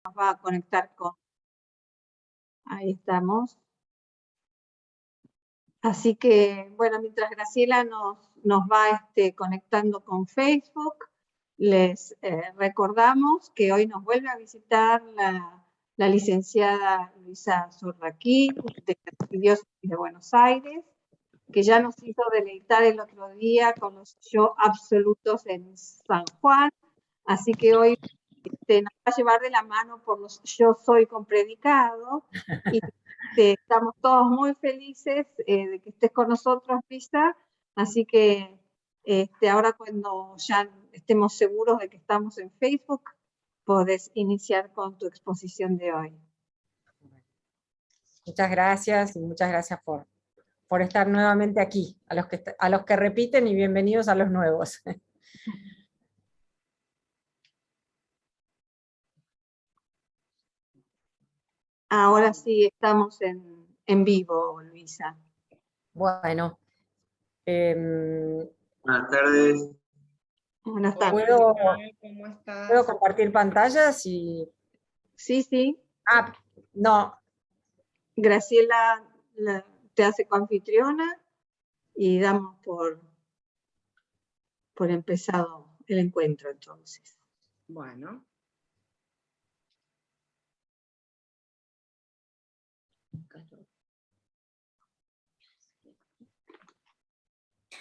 nos va a conectar con... Ahí estamos. Así que, bueno, mientras Graciela nos va conectando con Facebook, les recordamos que hoy nos vuelve a visitar la licenciada Luisa Zorraquí, de la Arquidiócesis de Buenos Aires, que ya nos hizo deleitar el otro día con los yo absolutos en San Juan. Así que hoy nos va a llevar de la mano por los yo soy con predicado, y estamos todos muy felices de que estés con nosotros, Luisa, así que ahora cuando ya estemos seguros de que estamos en Facebook, podés iniciar con tu exposición de hoy. Muchas gracias y muchas gracias por estar nuevamente aquí, a los que repiten y bienvenidos a los nuevos. Ahora sí estamos en vivo, Luisa. Bueno. Buenas tardes. Buenas tardes. ¿Puedo compartir pantallas? Sí. Ah, no. Graciela te hace coanfitriona y damos por empezado el encuentro entonces. Bueno.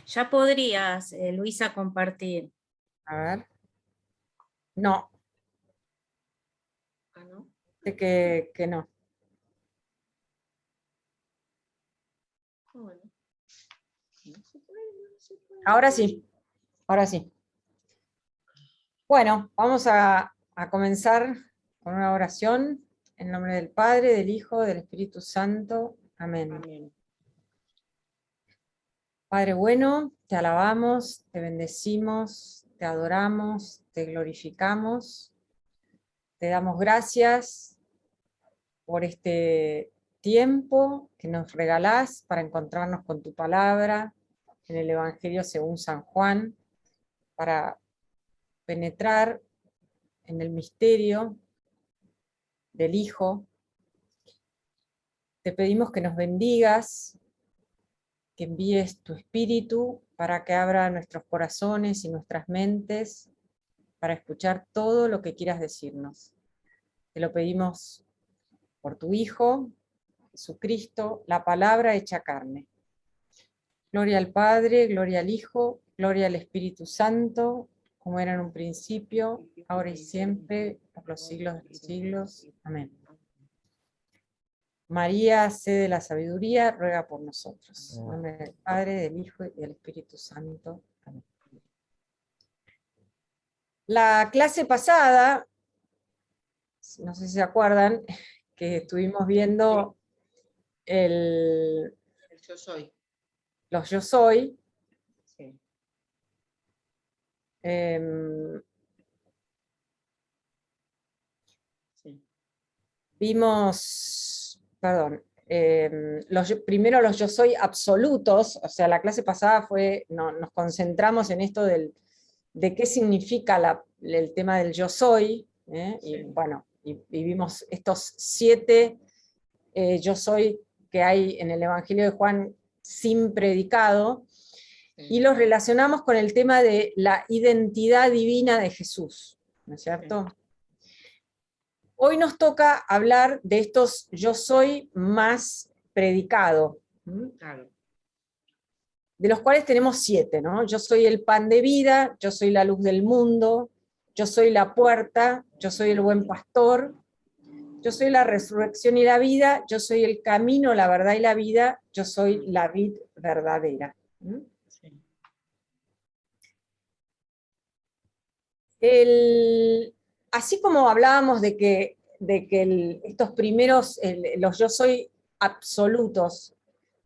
Ya podrías, Luisa, compartir. A ver. No. ¿Ah, no? Sé que no. Bueno. Ahora sí. Ahora sí. Bueno, vamos a comenzar con una oración en nombre del Padre, del Hijo, del Espíritu Santo. Amén. Amén. Padre bueno, te alabamos, te bendecimos, te adoramos, te glorificamos, te damos gracias por este tiempo que nos regalás para encontrarnos con tu palabra en el Evangelio según San Juan, para penetrar en el misterio del Hijo. Te pedimos que nos bendigas, que envíes tu Espíritu para que abra nuestros corazones y nuestras mentes para escuchar todo lo que quieras decirnos. Te lo pedimos por tu Hijo, Jesucristo, la palabra hecha carne. Gloria al Padre, gloria al Hijo, gloria al Espíritu Santo, como era en un principio, ahora y siempre, por los siglos de los siglos. Amén. María, sede de la sabiduría, ruega por nosotros. En nombre del Padre, del Hijo y del Espíritu Santo. Amén. La clase pasada, no sé si se acuerdan, que estuvimos viendo El yo soy. los yo soy. Sí. Sí. Vimos, perdón, primero los yo soy absolutos, o sea, la clase pasada nos concentramos en esto de qué significa el tema del yo soy, Sí. y bueno, y vimos estos 7 yo soy que hay en el Evangelio de Juan sin predicado, Sí. y los relacionamos con el tema de la identidad divina de Jesús, ¿no es cierto? Sí. Hoy nos toca hablar de estos yo soy más predicado, Claro. de los cuales tenemos 7, ¿no? Yo soy el pan de vida, yo soy la luz del mundo, yo soy la puerta, yo soy el buen pastor, yo soy la resurrección y la vida, yo soy el camino, la verdad y la vida, yo soy la vid verdadera. Sí. Así como hablábamos de que estos primeros, los yo soy absolutos,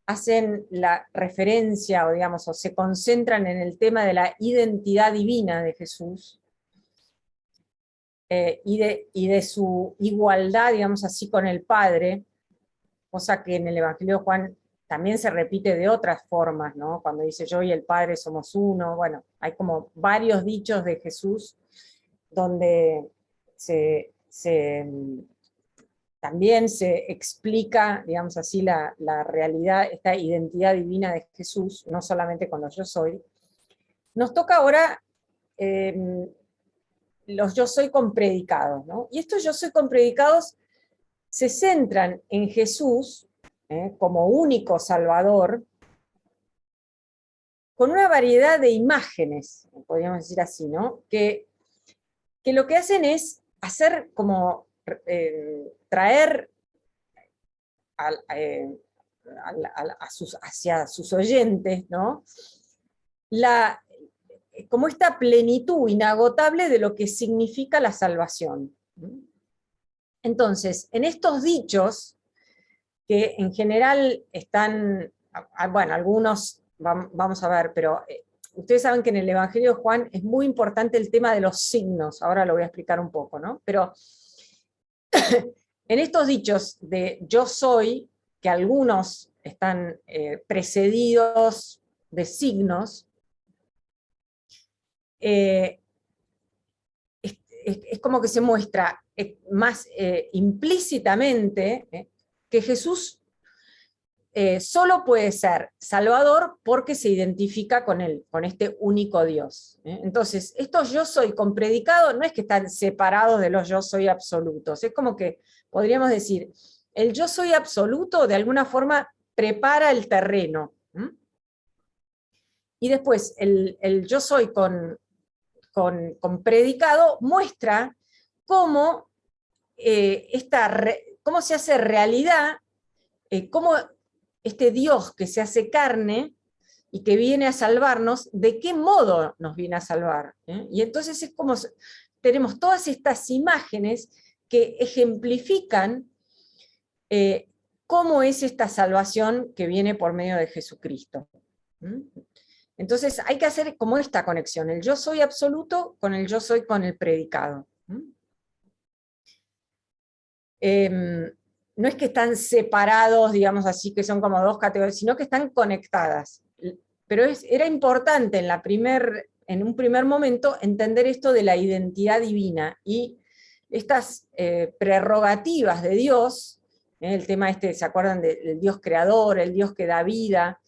hacen la referencia, o digamos, o se concentran en el tema de la identidad divina de Jesús, y de su igualdad, digamos así, con el Padre, cosa que en el Evangelio de Juan también se repite de otras formas, ¿no? Cuando dice yo y el Padre somos uno, bueno, hay como varios dichos de Jesús donde se también se explica, digamos así, la realidad, esta identidad divina de Jesús, no solamente con los yo soy. Nos toca ahora los yo soy con predicados, ¿no? Y estos yo soy con predicados se centran en Jesús como único Salvador, con una variedad de imágenes, podríamos decir así, ¿no? Que lo que hacen es hacer como traer hacia sus oyentes, ¿no? Como esta plenitud inagotable de lo que significa la salvación. Entonces, en estos dichos, que en general están, bueno, algunos vamos a ver, pero ustedes saben que en el Evangelio de Juan es muy importante el tema de los signos, ahora lo voy a explicar un poco, ¿no? Pero en estos dichos de yo soy, que algunos están precedidos de signos, es como que se muestra más implícitamente que Jesús solo puede ser Salvador porque se identifica con él, con este único Dios. Entonces, estos yo soy con predicado no es que están separados de los yo soy absolutos, es como que podríamos decir, el yo soy absoluto de alguna forma prepara el terreno. Y después el yo soy con predicado muestra cómo, cómo se hace realidad, cómo este Dios que se hace carne y que viene a salvarnos, ¿de qué modo nos viene a salvar? Y entonces es como tenemos todas estas imágenes que ejemplifican cómo es esta salvación que viene por medio de Jesucristo. Entonces hay que hacer como esta conexión, el yo soy absoluto con el yo soy con el predicado. No es que están separados, digamos así, que son como dos categorías, sino que están conectadas. Pero era importante en un primer momento entender esto de la identidad divina y estas prerrogativas de Dios, el tema ¿se acuerdan del Dios creador, el Dios que da vida?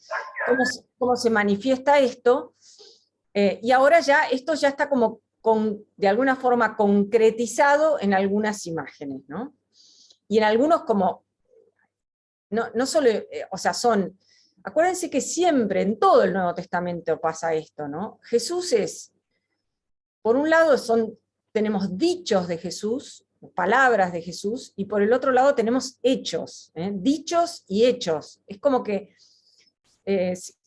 Cómo se manifiesta esto, y ahora ya esto ya está como de alguna forma concretizado en algunas imágenes, ¿no? Y en algunos como, no solo, o sea, acuérdense que siempre en todo el Nuevo Testamento pasa esto, ¿no? Jesús por un lado tenemos dichos de Jesús, palabras de Jesús, y por el otro lado tenemos hechos, dichos y hechos. Es como que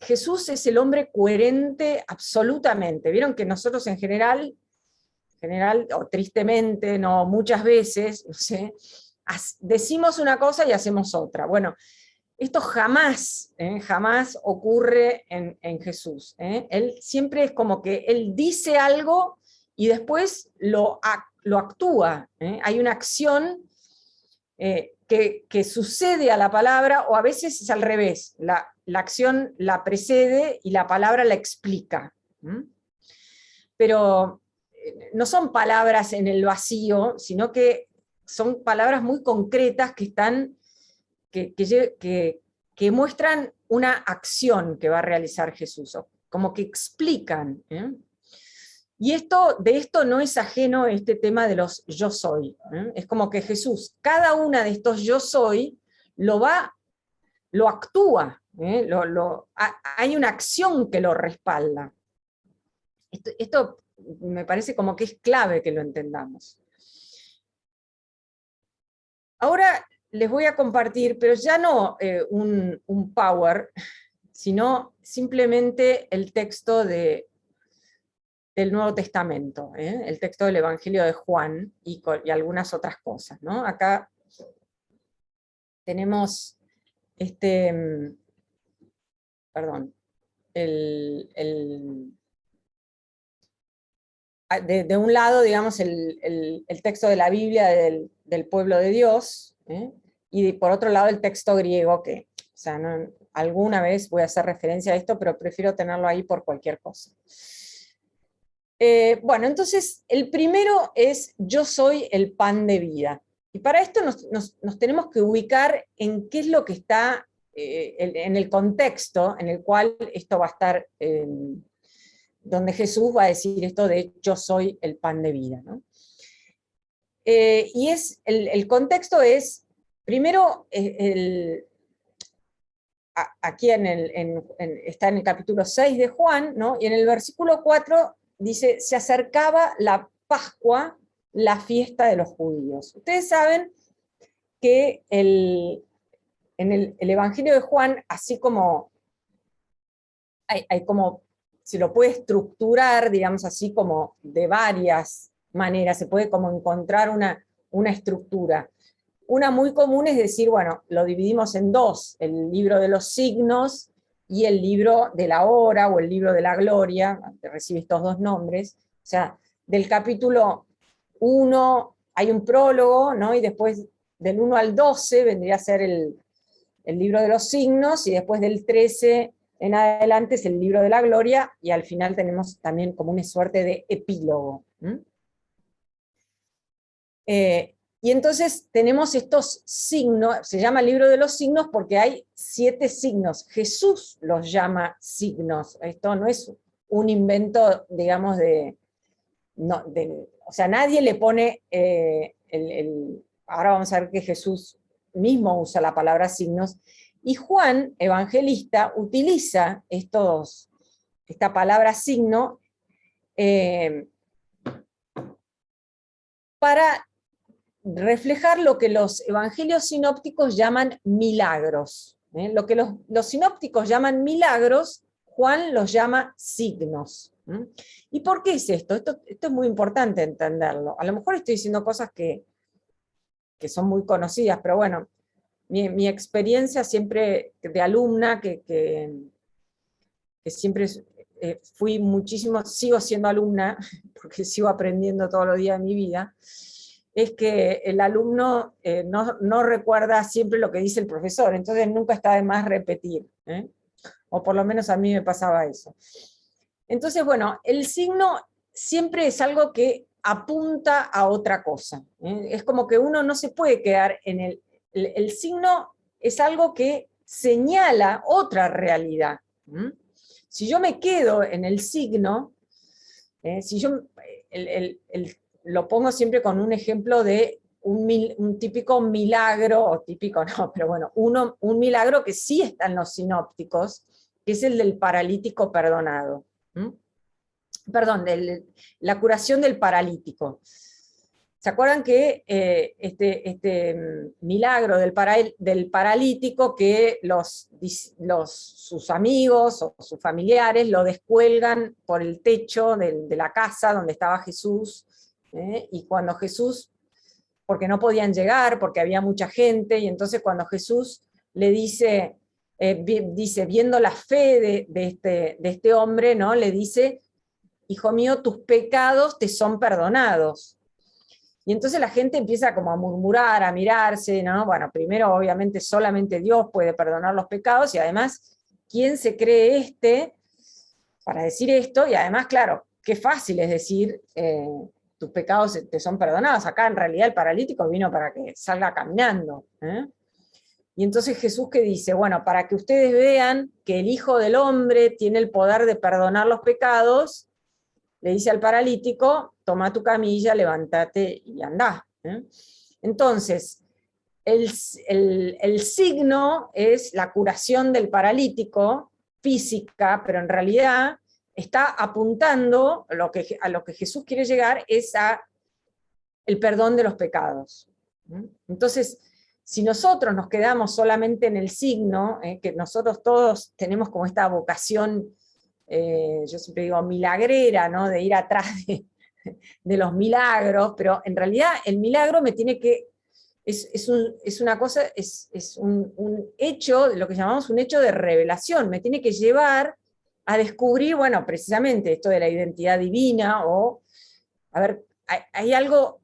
Jesús es el hombre coherente absolutamente. Vieron que nosotros en general, o tristemente, no, muchas veces, no sé, decimos una cosa y hacemos otra. Bueno, esto jamás ocurre en Jesús. Él siempre es como que él dice algo y después lo actúa. Hay una acción que sucede a la palabra, o a veces es al revés, la acción la precede y la palabra la explica. Pero no son palabras en el vacío, sino que son palabras muy concretas que muestran una acción que va a realizar Jesús, como que explican. Y de esto no es ajeno este tema de los yo soy. Es como que Jesús, cada una de estos yo soy, lo actúa, hay una acción que lo respalda. Esto me parece como que es clave que lo entendamos. Ahora les voy a compartir, pero ya no un power, sino simplemente el texto del Nuevo Testamento, el texto del Evangelio de Juan y algunas otras cosas, ¿no? Acá tenemos perdón, de un lado, digamos, el texto de la Biblia del pueblo de Dios, y por otro lado el texto griego, que, o sea, alguna vez voy a hacer referencia a esto, pero prefiero tenerlo ahí por cualquier cosa. Bueno, entonces el primero es yo soy el pan de vida. Y para esto nos tenemos que ubicar en qué es lo que está en el contexto en el cual esto va a estar, donde Jesús va a decir esto de yo soy el pan de vida, ¿no? Y el contexto es, primero, aquí está en el capítulo 6 de Juan, ¿no? Y en el versículo 4 dice, se acercaba la Pascua, la fiesta de los judíos. Ustedes saben que en el Evangelio de Juan, así como hay como, se lo puede estructurar, digamos así, como de varias maneras, se puede como encontrar una estructura. Una muy común es decir, bueno, lo dividimos en dos, el libro de los signos y el libro de la hora o el libro de la gloria, que recibe estos dos nombres. O sea, del capítulo 1 hay un prólogo, ¿no? Y después del 1 al 12 vendría a ser el libro de los signos, y después del 13 en adelante es el libro de la gloria, y al final tenemos también como una suerte de epílogo. Y entonces tenemos estos signos, se llama el libro de los signos porque hay 7 signos. Jesús los llama signos. Esto no es un invento, digamos, o sea, nadie le pone, ahora vamos a ver que Jesús mismo usa la palabra signos, y Juan, evangelista, utiliza esta palabra signo para reflejar lo que los evangelios sinópticos llaman milagros. Lo que los sinópticos llaman milagros, Juan los llama signos. ¿Y por qué es esto? Esto es muy importante entenderlo. A lo mejor estoy diciendo cosas que son muy conocidas, pero bueno, mi experiencia siempre de alumna, que siempre fui muchísimo, sigo siendo alumna, porque sigo aprendiendo todos los días de mi vida, es que el alumno no recuerda siempre lo que dice el profesor, entonces nunca está de más repetir, o por lo menos a mí me pasaba eso. Entonces, bueno, el signo siempre es algo que apunta a otra cosa. Es como que uno no se puede quedar en el signo es algo que señala otra realidad. Si yo me quedo en el signo, si yo lo pongo siempre con un ejemplo de un típico milagro, o típico no, pero bueno, un milagro que sí está en los sinópticos, que es el del paralítico perdonado. Perdón, la curación del paralítico. ¿Se acuerdan que este milagro del paralítico, que sus amigos o sus familiares lo descuelgan por el techo de la casa donde estaba Jesús, y cuando Jesús, porque no podían llegar, porque había mucha gente, y entonces cuando Jesús le dice, viendo la fe de este hombre, ¿no? Le dice, hijo mío, tus pecados te son perdonados. Y entonces la gente empieza como a murmurar, a mirarse, ¿no? Bueno, primero obviamente solamente Dios puede perdonar los pecados, y además, ¿quién se cree para decir esto? Y además, claro, qué fácil es decir, tus pecados te son perdonados. Acá en realidad el paralítico vino para que salga caminando. Y entonces Jesús, que dice, bueno, para que ustedes vean que el Hijo del Hombre tiene el poder de perdonar los pecados, le dice al paralítico, toma tu camilla, levántate y andá. Entonces, el signo es la curación del paralítico, física, pero en realidad está apuntando, a lo que Jesús quiere llegar es a el perdón de los pecados. Entonces, si nosotros nos quedamos solamente en el signo, que nosotros todos tenemos como esta vocación, yo siempre digo milagrera, ¿no? De ir atrás de los milagros, pero en realidad el milagro me tiene que, es un hecho, lo que llamamos un hecho de revelación, me tiene que llevar a descubrir, bueno, precisamente esto de la identidad divina, o, a ver, hay algo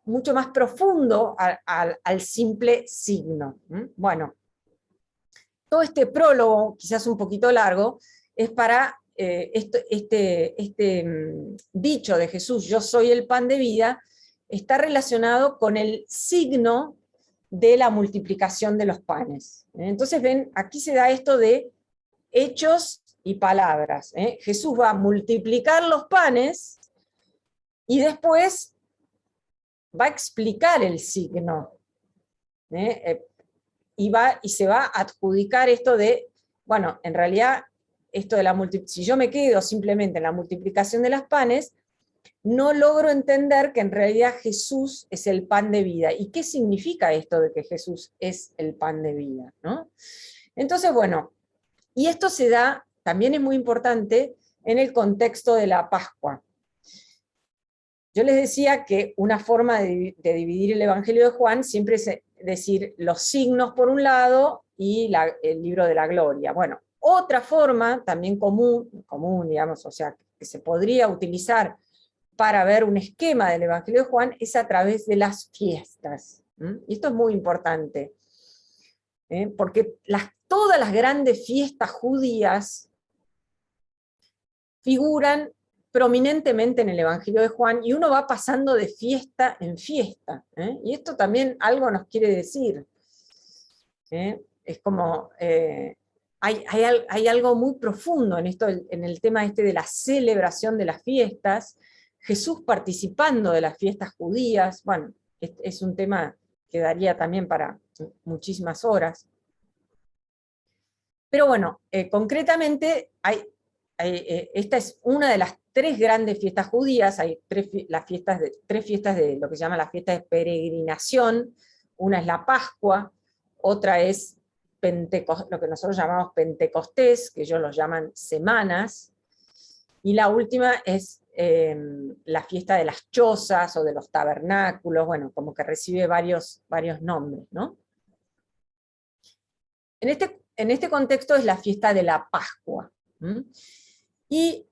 mucho más profundo al simple signo. Bueno, todo este prólogo, quizás un poquito largo, es para dicho de Jesús, yo soy el pan de vida, está relacionado con el signo de la multiplicación de los panes. Entonces ven, aquí se da esto de hechos y palabras. Jesús va a multiplicar los panes y después va a explicar el signo. Y se va a adjudicar esto de, bueno, en realidad, esto de si yo me quedo simplemente en la multiplicación de los panes, no logro entender que en realidad Jesús es el pan de vida. ¿Y qué significa esto de que Jesús es el pan de vida? ¿No? Entonces, bueno, y esto se da, también es muy importante, en el contexto de la Pascua. Yo les decía que una forma de dividir el Evangelio de Juan siempre es decir los signos por un lado y el libro de la gloria. Bueno, otra forma también común, digamos, o sea, que se podría utilizar para ver un esquema del Evangelio de Juan es a través de las fiestas. Y esto es muy importante, porque todas las grandes fiestas judías figuran prominentemente en el Evangelio de Juan, y uno va pasando de fiesta en fiesta. Y esto también algo nos quiere decir. Es como, hay algo muy profundo en esto, en el tema de la celebración de las fiestas, Jesús participando de las fiestas judías. Bueno, es un tema que daría también para muchísimas horas. Pero bueno, concretamente esta es una de las tres grandes fiestas judías. Hay tres fiestas de lo que se llama la fiesta de peregrinación. Una es la Pascua, otra es lo que nosotros llamamos Pentecostés, que ellos lo llaman semanas, y la última es la fiesta de las chozas o de los tabernáculos, bueno, como que recibe varios nombres, ¿no? En este contexto es la fiesta de la Pascua. Y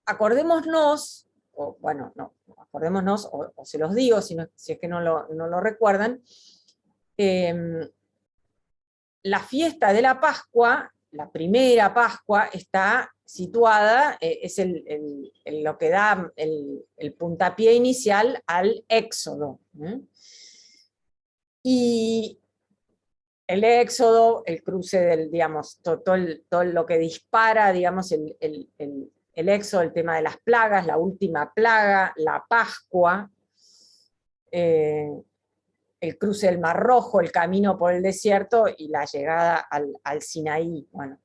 acordémonos, o se los digo si es que no lo recuerdan, la fiesta de la Pascua, la primera Pascua, está situada, es lo que da el puntapié inicial al Éxodo. Y el Éxodo, el cruce digamos, todo lo que dispara, digamos, el Éxodo, el tema de las plagas, la última plaga, la Pascua, el cruce del Mar Rojo, el camino por el desierto y la llegada al Sinaí. Bueno.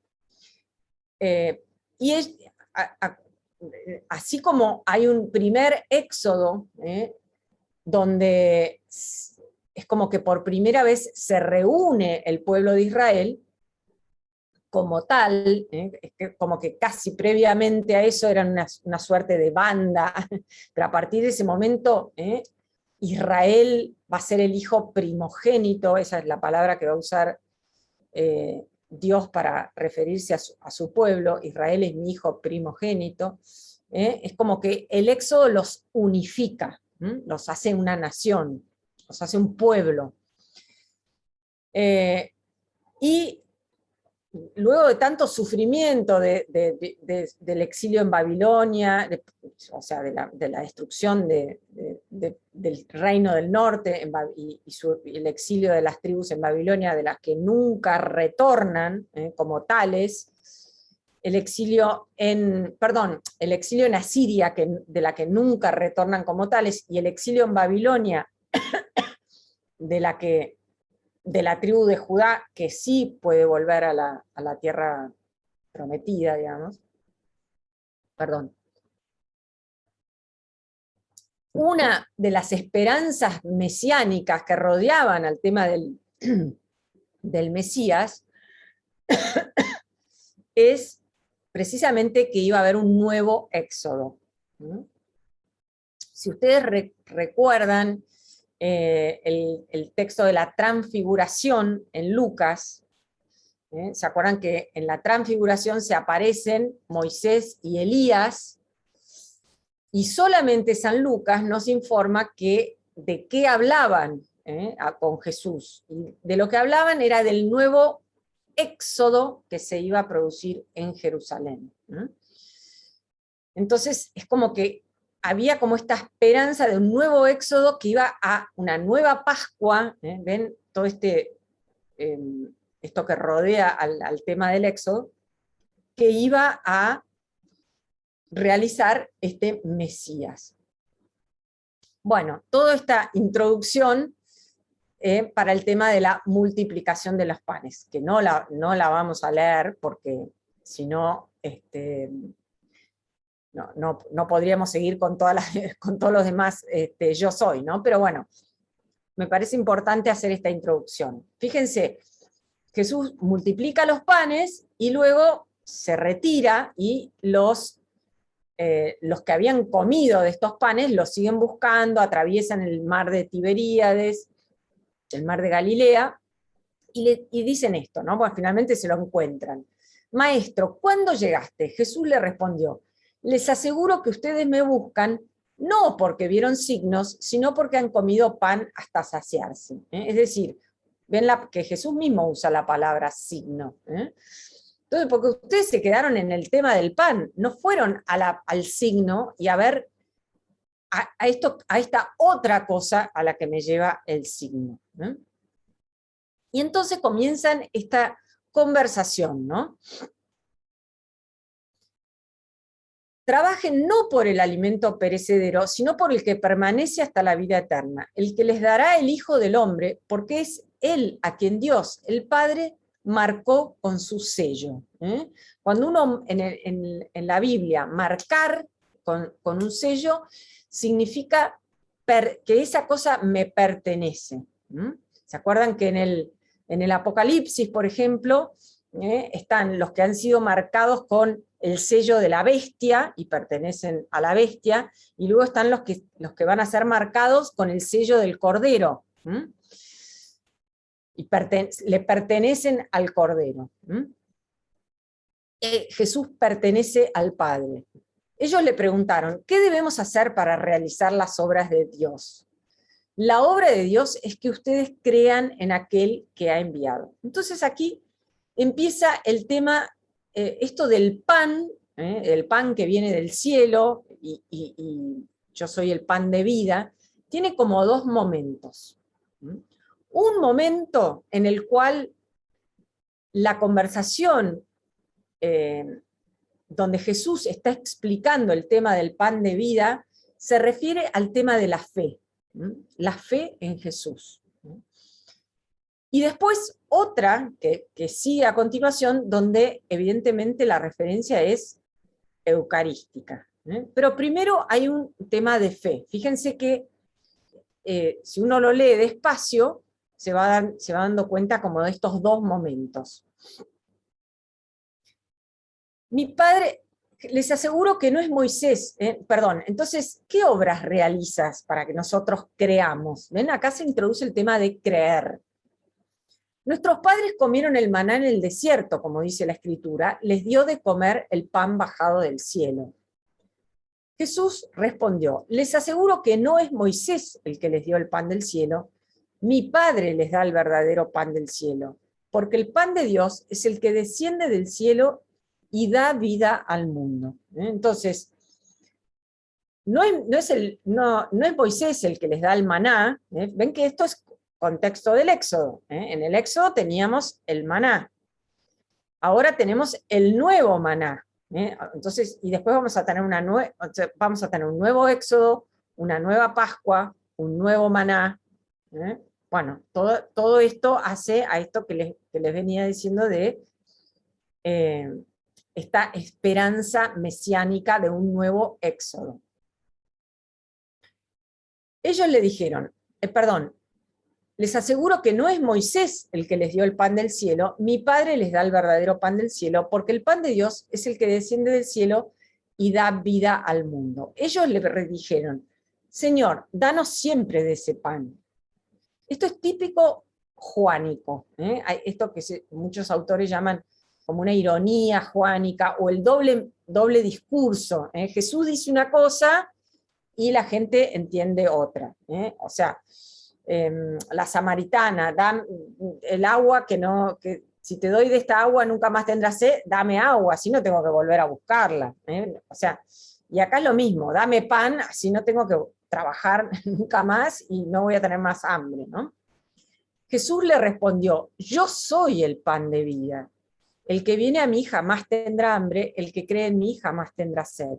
Así como hay un primer Éxodo, donde es como que por primera vez se reúne el pueblo de Israel como tal, como que casi previamente a eso eran una suerte de banda, pero a partir de ese momento Israel va a ser el hijo primogénito, esa es la palabra que va a usar Dios para referirse a su pueblo. Israel es mi hijo primogénito. Es como que el Éxodo los unifica, los hace una nación, los hace un pueblo. Y luego de tanto sufrimiento del exilio en Babilonia, o sea, de la destrucción del reino del norte y el exilio de las tribus en Babilonia, de las que nunca retornan como tales, el exilio en Asiria, de la que nunca retornan como tales, y el exilio en Babilonia, de la tribu de Judá, que sí puede volver a la tierra prometida, digamos. Perdón. Una de las esperanzas mesiánicas que rodeaban al tema del Mesías es precisamente que iba a haber un nuevo éxodo. Si ustedes recuerdan el texto de la transfiguración en Lucas, ¿se acuerdan que en la transfiguración se aparecen Moisés y Elías? Y solamente San Lucas nos informa de qué hablaban con Jesús. Y de lo que hablaban era del nuevo éxodo que se iba a producir en Jerusalén. Entonces es como que había como esta esperanza de un nuevo éxodo que iba a una nueva Pascua, ven todo esto que rodea al tema del éxodo, que iba a realizar este Mesías. Bueno, toda esta introducción para el tema de la multiplicación de los panes, que no la vamos a leer porque si no, no podríamos seguir con todos los demás yo soy, ¿no? Pero bueno, me parece importante hacer esta introducción. Fíjense, Jesús multiplica los panes y luego se retira y los que habían comido de estos panes los siguen buscando, atraviesan el mar de Tiberíades, el mar de Galilea, y dicen esto, ¿no? Pues finalmente se lo encuentran. Maestro, ¿cuándo llegaste? Jesús le respondió, les aseguro que ustedes me buscan no porque vieron signos, sino porque han comido pan hasta saciarse. Es decir, ven que Jesús mismo usa la palabra signo. Entonces, porque ustedes se quedaron en el tema del pan, no fueron al signo y a ver a esta otra cosa a la que me lleva el signo. Y entonces comienzan esta conversación, ¿no? Trabajen no por el alimento perecedero, sino por el que permanece hasta la vida eterna, el que les dará el Hijo del Hombre, porque es Él a quien Dios, el Padre, marcó con su sello. Cuando uno en la Biblia marcar con un sello, significa que esa cosa me pertenece. ¿Se acuerdan que en el Apocalipsis, por ejemplo, están los que han sido marcados con el sello de la bestia y pertenecen a la bestia, y luego están los que van a ser marcados con el sello del Cordero, y le pertenecen al Cordero. Jesús pertenece al Padre. Ellos le preguntaron, ¿qué debemos hacer para realizar las obras de Dios? La obra de Dios es que ustedes crean en aquel que ha enviado. Entonces aquí empieza el tema, esto del pan, el pan que viene del cielo, y yo soy el pan de vida, tiene como dos momentos. Un momento en el cual la conversación donde Jesús está explicando el tema del pan de vida se refiere al tema de la fe en Jesús. Y después otra que sigue a continuación, donde evidentemente la referencia es eucarística. Pero primero hay un tema de fe. Fíjense que si uno lo lee despacio, se va dando cuenta como de estos dos momentos. Mi padre, les aseguro que no es Moisés, entonces, ¿qué obras realizas para que nosotros creamos? ¿Ven? Acá se introduce el tema de creer. Nuestros padres comieron el maná en el desierto, como dice la Escritura, les dio de comer el pan bajado del cielo. Jesús respondió, les aseguro que no es Moisés el que les dio el pan del cielo, mi Padre les da el verdadero pan del cielo, porque el pan de Dios es el que desciende del cielo y da vida al mundo. Entonces, no es Moisés el que les da el maná, ven que esto es contexto del Éxodo. En el Éxodo teníamos el maná, ahora tenemos el nuevo maná. Entonces, y después vamos a tener un nuevo Éxodo, una nueva Pascua, un nuevo maná. Bueno, todo esto hace a esto que les venía diciendo de esta esperanza mesiánica de un nuevo Éxodo. Ellos le dijeron, les aseguro que no es Moisés el que les dio el pan del cielo, mi Padre les da el verdadero pan del cielo, porque el pan de Dios es el que desciende del cielo y da vida al mundo. Ellos le dijeron, Señor, danos siempre de ese pan. Esto es típico juánico, esto que muchos autores llaman como una ironía juánica, o el doble discurso. Jesús dice una cosa y la gente entiende otra. La samaritana da el agua que si te doy de esta agua nunca más tendrás sed, dame agua, así no tengo que volver a buscarla. O sea, y acá es lo mismo, dame pan, así no tengo que trabajar nunca más y no voy a tener más hambre, ¿no? Jesús le respondió, yo soy el pan de vida. El que viene a mí jamás tendrá hambre, el que cree en mí jamás tendrá sed.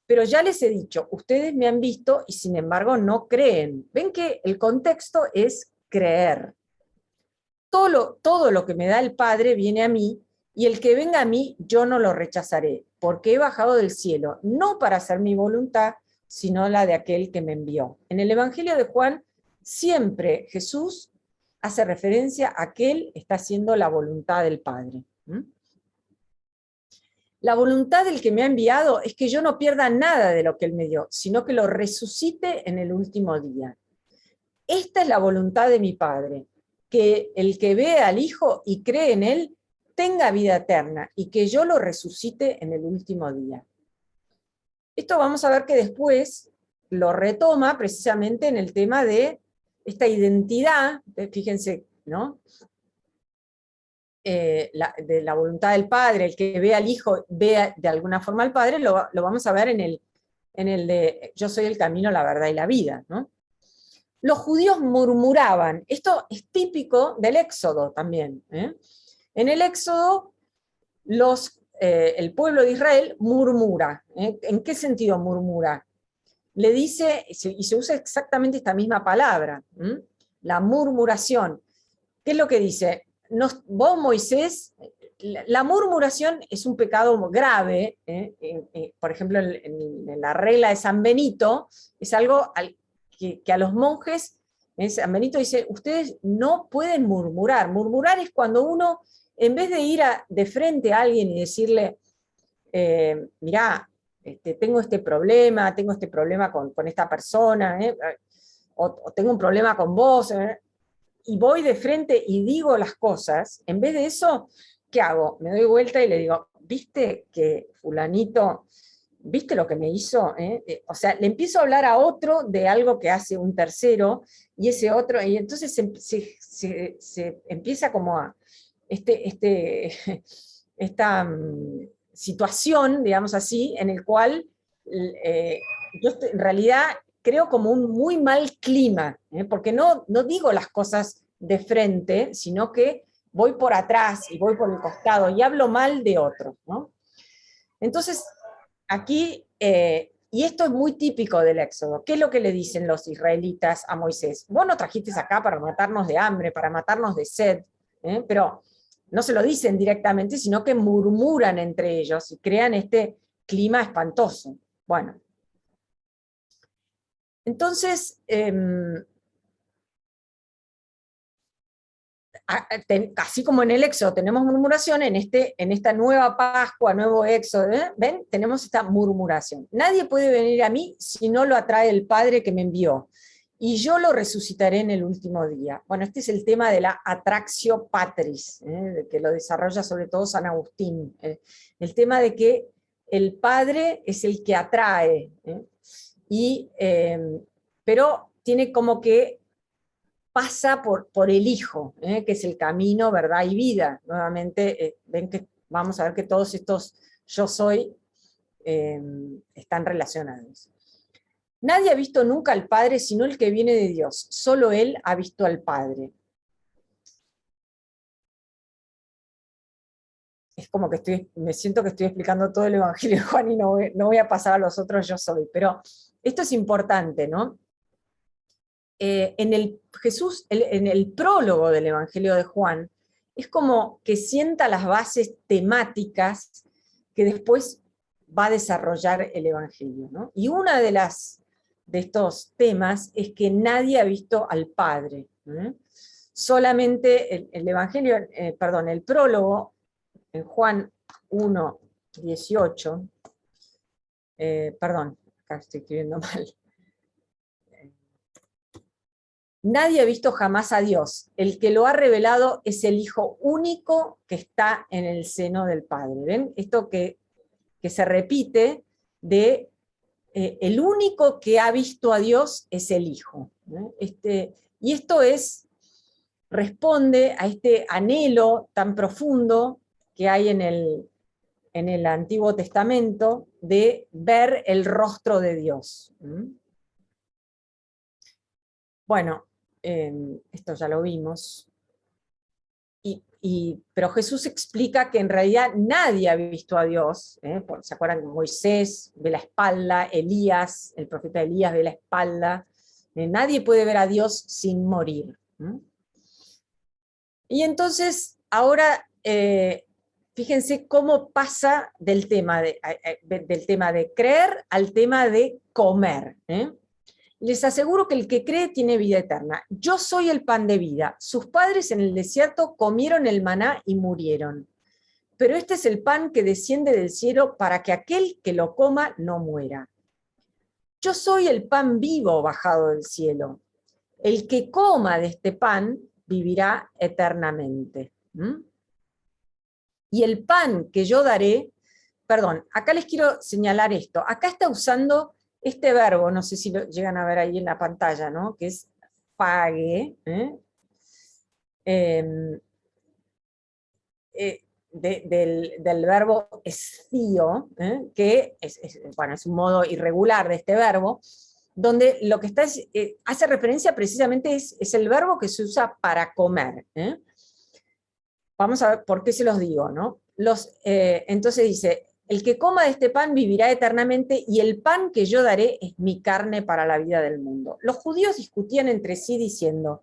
Pero ya les he dicho, ustedes me han visto y sin embargo no creen. Ven que el contexto es creer. Todo lo que me da el Padre viene a mí, y el que venga a mí yo no lo rechazaré, porque he bajado del cielo, no para hacer mi voluntad, sino la de aquel que me envió. En el Evangelio de Juan, siempre Jesús hace referencia a que él está haciendo la voluntad del Padre. La voluntad del que me ha enviado es que yo no pierda nada de lo que él me dio, sino que lo resucite en el último día. Esta es la voluntad de mi Padre, que el que ve al Hijo y cree en él tenga vida eterna y que yo lo resucite en el último día. Esto vamos a ver que después lo retoma precisamente en el tema de esta identidad, fíjense, ¿no? De la voluntad del Padre, el que ve al Hijo, ve de alguna forma al Padre, lo vamos a ver en el de yo soy el camino, la verdad y la vida, ¿no? Los judíos murmuraban, esto es típico del Éxodo también, ¿eh? En el Éxodo, el pueblo de Israel murmura, ¿eh? ¿En qué sentido murmura? Le dice, y se usa exactamente esta misma palabra, la murmuración. ¿Qué es lo que dice? Vos, Moisés, la murmuración es un pecado grave, por ejemplo, en la regla de San Benito, es algo que a los monjes, San Benito dice, ustedes no pueden murmurar. Murmurar es cuando uno, en vez de ir de frente a alguien y decirle, mirá, tengo este problema con esta persona, o tengo un problema con vos, y voy de frente y digo las cosas, en vez de eso, ¿qué hago? Me doy vuelta y le digo, ¿viste que fulanito, viste lo que me hizo? O sea, le empiezo a hablar a otro de algo que hace un tercero, y ese otro, y entonces se empieza como a esta situación, digamos así, en el cual yo en realidad creo como un muy mal clima, porque no digo las cosas de frente, sino que voy por atrás y voy por el costado y hablo mal de otros, ¿no? Entonces, aquí, y esto es muy típico del Éxodo, ¿qué es lo que le dicen los israelitas a Moisés? Vos nos trajiste acá para matarnos de hambre, para matarnos de sed, pero no se lo dicen directamente, sino que murmuran entre ellos y crean este clima espantoso. Bueno, entonces, así como en el Éxodo tenemos murmuración, en esta nueva Pascua, nuevo Éxodo, ¿ven? Tenemos esta murmuración. Nadie puede venir a mí si no lo atrae el Padre que me envió, y yo lo resucitaré en el último día. Bueno, este es el tema de la attractio patris, que lo desarrolla sobre todo San Agustín, el tema de que el Padre es el que atrae, pero tiene como que pasa por el Hijo, que es el camino, verdad y vida. Nuevamente, ven que vamos a ver que todos estos yo soy están relacionados. Nadie ha visto nunca al Padre sino el que viene de Dios. Solo Él ha visto al Padre. Es como que me siento que estoy explicando todo el Evangelio de Juan y no voy a pasar a los otros yo soy. Pero esto es importante, ¿no? En el prólogo del Evangelio de Juan, es como que sienta las bases temáticas que después va a desarrollar el Evangelio, ¿no? Y una de estos temas es que nadie ha visto al Padre. Solamente el Evangelio, el prólogo, en Juan 1, 18, acá estoy escribiendo mal. Nadie ha visto jamás a Dios. El que lo ha revelado es el Hijo único que está en el seno del Padre. ¿Ven? Esto que se repite de el único que ha visto a Dios es el Hijo. Y esto es responde a este anhelo tan profundo que hay en el Antiguo Testamento de ver el rostro de Dios. Bueno, esto ya lo vimos. Pero Jesús explica que en realidad nadie ha visto a Dios. ¿Se acuerdan? Moisés ve la espalda, Elías, el profeta Elías ve la espalda. Nadie puede ver a Dios sin morir. Y entonces, ahora, fíjense cómo pasa del tema de creer al tema de comer. Les aseguro que el que cree tiene vida eterna. Yo soy el pan de vida. Sus padres en el desierto comieron el maná y murieron. Pero este es el pan que desciende del cielo para que aquel que lo coma no muera. Yo soy el pan vivo bajado del cielo. El que coma de este pan vivirá eternamente. Y el pan que yo daré, perdón, acá les quiero señalar esto. Acá está usando este verbo, no sé si lo llegan a ver ahí en la pantalla, ¿no? Que es phage, del verbo esthio, que es un modo irregular de este verbo, donde lo que está hace referencia precisamente es el verbo que se usa para comer. Vamos a ver por qué se los digo, ¿no? Entonces dice, el que coma de este pan vivirá eternamente, y el pan que yo daré es mi carne para la vida del mundo. Los judíos discutían entre sí diciendo,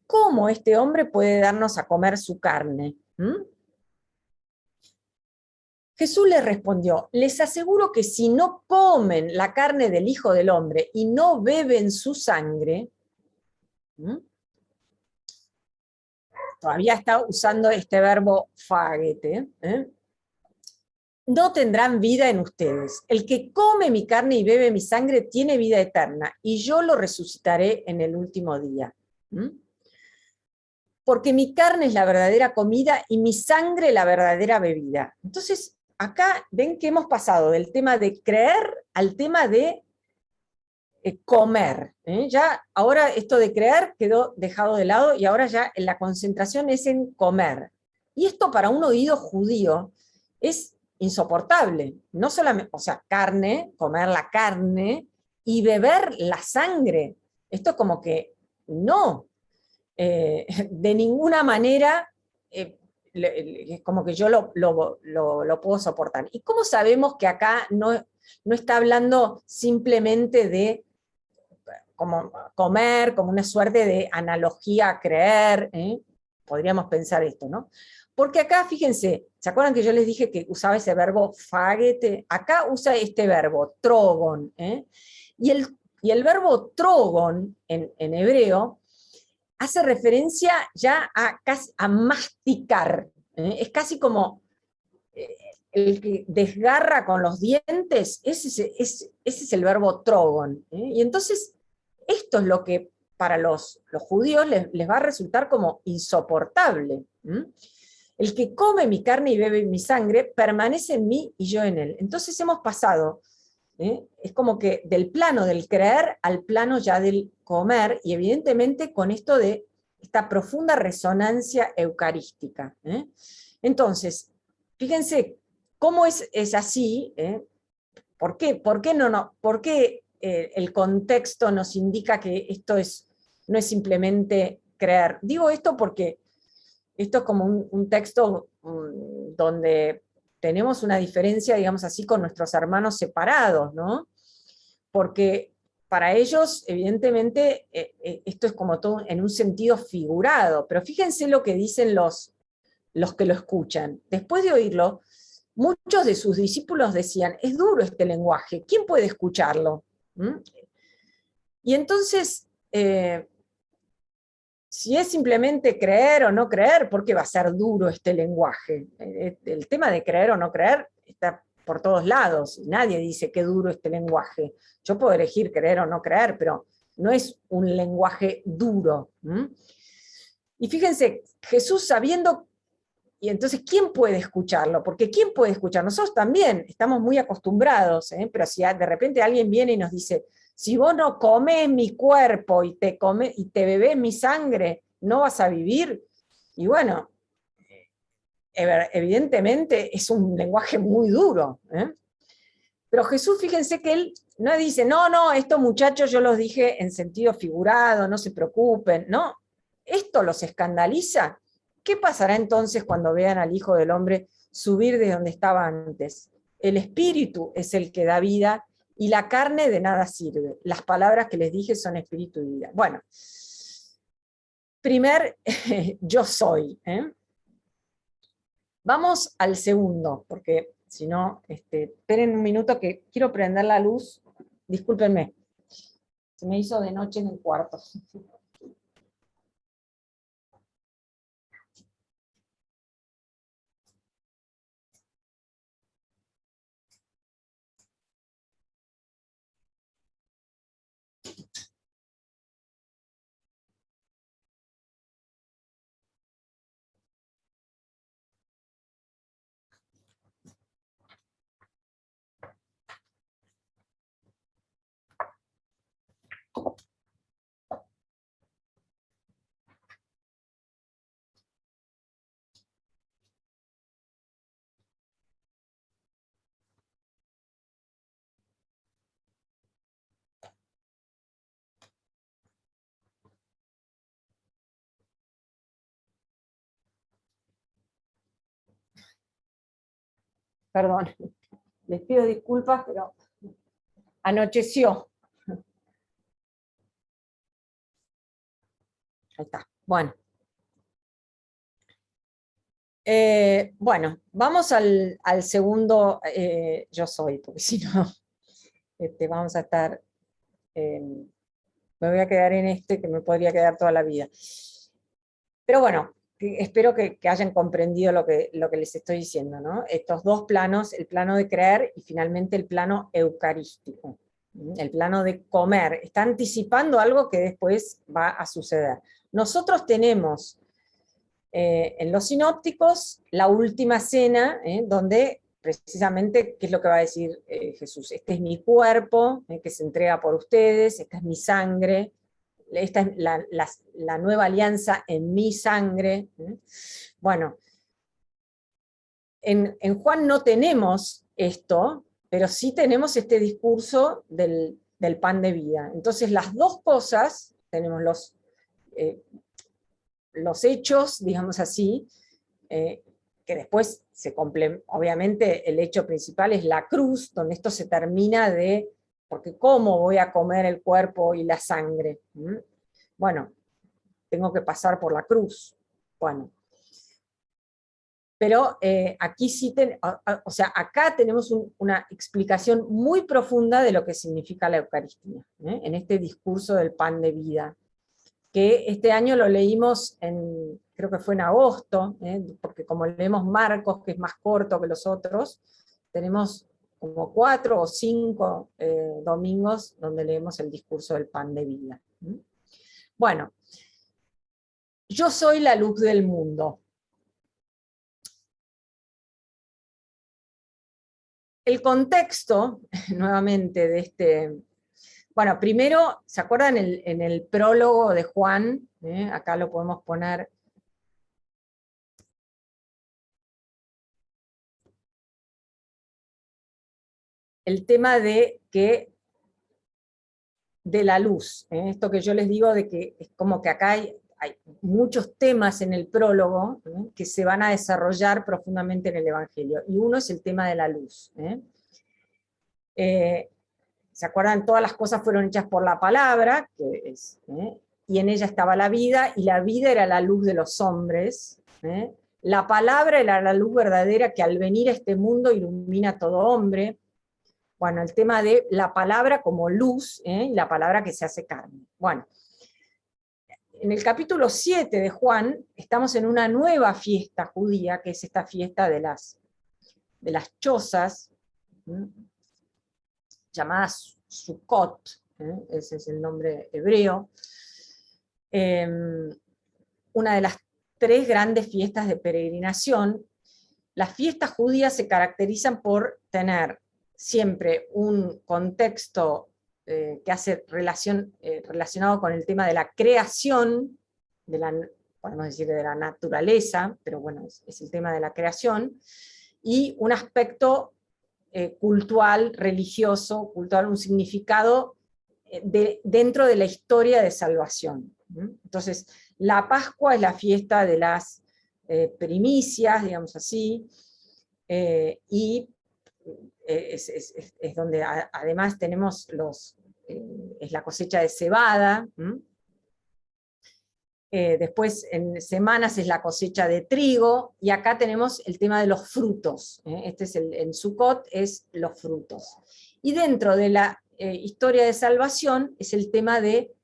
¿cómo este hombre puede darnos a comer su carne? Jesús les respondió, les aseguro que si no comen la carne del Hijo del Hombre y no beben su sangre, todavía está usando este verbo phagete, no tendrán vida en ustedes. El que come mi carne y bebe mi sangre tiene vida eterna, y yo lo resucitaré en el último día. Porque mi carne es la verdadera comida y mi sangre la verdadera bebida. Entonces, acá ven que hemos pasado del tema de creer al tema de comer. Ya ahora esto de creer quedó dejado de lado, y ahora ya la concentración es en comer. Y esto para un oído judío es insoportable. No solamente, o sea, carne, comer la carne y beber la sangre. Esto es como que no, de ninguna manera es como que yo lo puedo soportar. ¿Y cómo sabemos que acá no está hablando simplemente de como comer, como una suerte de analogía a creer? Podríamos pensar esto, ¿no? Porque acá, fíjense, ¿se acuerdan que yo les dije que usaba ese verbo phagete? Acá usa este verbo, trogon. Y el verbo trogon en hebreo hace referencia ya a masticar. Es casi como el que desgarra con los dientes, ese es el verbo trogon. Y entonces, esto es lo que para los judíos les va a resultar como insoportable. El que come mi carne y bebe mi sangre permanece en mí y yo en él. Entonces hemos pasado, es como que del plano del creer al plano ya del comer, y evidentemente con esto de esta profunda resonancia eucarística. Entonces, fíjense cómo es así. ¿Por qué? ¿Por qué el contexto nos indica que esto no es simplemente creer? Digo esto porque esto es como un texto donde tenemos una diferencia, digamos así, con nuestros hermanos separados, ¿no? Porque para ellos, evidentemente, esto es como todo en un sentido figurado, pero fíjense lo que dicen los que lo escuchan. Después de oírlo, muchos de sus discípulos decían, es duro este lenguaje, ¿quién puede escucharlo? Y entonces, si es simplemente creer o no creer, ¿por qué va a ser duro este lenguaje? El tema de creer o no creer está por todos lados. Nadie dice qué duro este lenguaje. Yo puedo elegir creer o no creer, pero no es un lenguaje duro. Y fíjense, Jesús sabiendo, y entonces, ¿quién puede escucharlo? Porque ¿quién puede escuchar? Nosotros también estamos muy acostumbrados, pero si de repente alguien viene y nos dice, si vos no comes mi cuerpo y te bebés mi sangre, no vas a vivir. Y bueno, evidentemente es un lenguaje muy duro, ¿eh? Pero Jesús, fíjense que él no dice, no, estos muchachos yo los dije en sentido figurado, no se preocupen, no. ¿Esto los escandaliza? ¿Qué pasará entonces cuando vean al Hijo del Hombre subir de donde estaba antes? El Espíritu es el que da vida y la carne de nada sirve. Las palabras que les dije son espíritu y vida. Bueno, primer, yo soy, ¿eh? Vamos al segundo, porque si no, esperen un minuto que quiero prender la luz. Discúlpenme, se me hizo de noche en el cuarto. Perdón, les pido disculpas, pero anocheció. Ahí está, bueno. Bueno, vamos al segundo yo soy, porque si no, vamos a estar, me voy a quedar en que me podría quedar toda la vida. Pero bueno, espero que hayan comprendido lo que les estoy diciendo, ¿no? Estos dos planos, el plano de creer y finalmente el plano eucarístico, el plano de comer, está anticipando algo que después va a suceder. Nosotros tenemos en los sinópticos la última cena, donde precisamente, ¿qué es lo que va a decir Jesús? Este es mi cuerpo, que se entrega por ustedes, esta es mi sangre, esta es la nueva alianza en mi sangre. Bueno, en Juan no tenemos esto, pero sí tenemos este discurso del pan de vida. Entonces las dos cosas, tenemos los hechos, digamos así, que después obviamente el hecho principal es la cruz, donde esto se termina porque ¿cómo voy a comer el cuerpo y la sangre? Bueno, tengo que pasar por la cruz. Bueno, pero aquí sí, o sea, acá tenemos una explicación muy profunda de lo que significa la Eucaristía, en este discurso del pan de vida, que este año lo leímos creo que fue en agosto, porque como leemos Marcos, que es más corto que los otros, tenemos como 4 o 5 domingos donde leemos el discurso del pan de vida. Bueno, yo soy la luz del mundo. El contexto, nuevamente, de bueno, primero, ¿se acuerdan en el prólogo de Juan? Acá lo podemos poner. El tema de la luz, esto que yo les digo de que es como que acá hay muchos temas en el prólogo que se van a desarrollar profundamente en el Evangelio, y uno es el tema de la luz. ¿Se acuerdan? Todas las cosas fueron hechas por la palabra, y en ella estaba la vida, y la vida era la luz de los hombres. La palabra era la luz verdadera que al venir a este mundo ilumina a todo hombre. Bueno, el tema de la palabra como luz, y la palabra que se hace carne. Bueno, en el capítulo 7 de Juan, estamos en una nueva fiesta judía, que es esta fiesta de las chozas, llamadas Sukkot, ese es el nombre hebreo, una de las 3 grandes fiestas de peregrinación. Las fiestas judías se caracterizan por tener siempre un contexto que hace relacionado con el tema de la creación, podemos decir de la naturaleza, pero bueno, es el tema de la creación, y un aspecto cultural, religioso, cultural, un significado dentro de la historia de salvación. Entonces, la Pascua es la fiesta de las primicias, digamos así, y es donde además tenemos es la cosecha de cebada. Después en semanas es la cosecha de trigo, y acá tenemos el tema de los frutos. Este es en Sukkot es los frutos. Y dentro de la historia de salvación es el tema de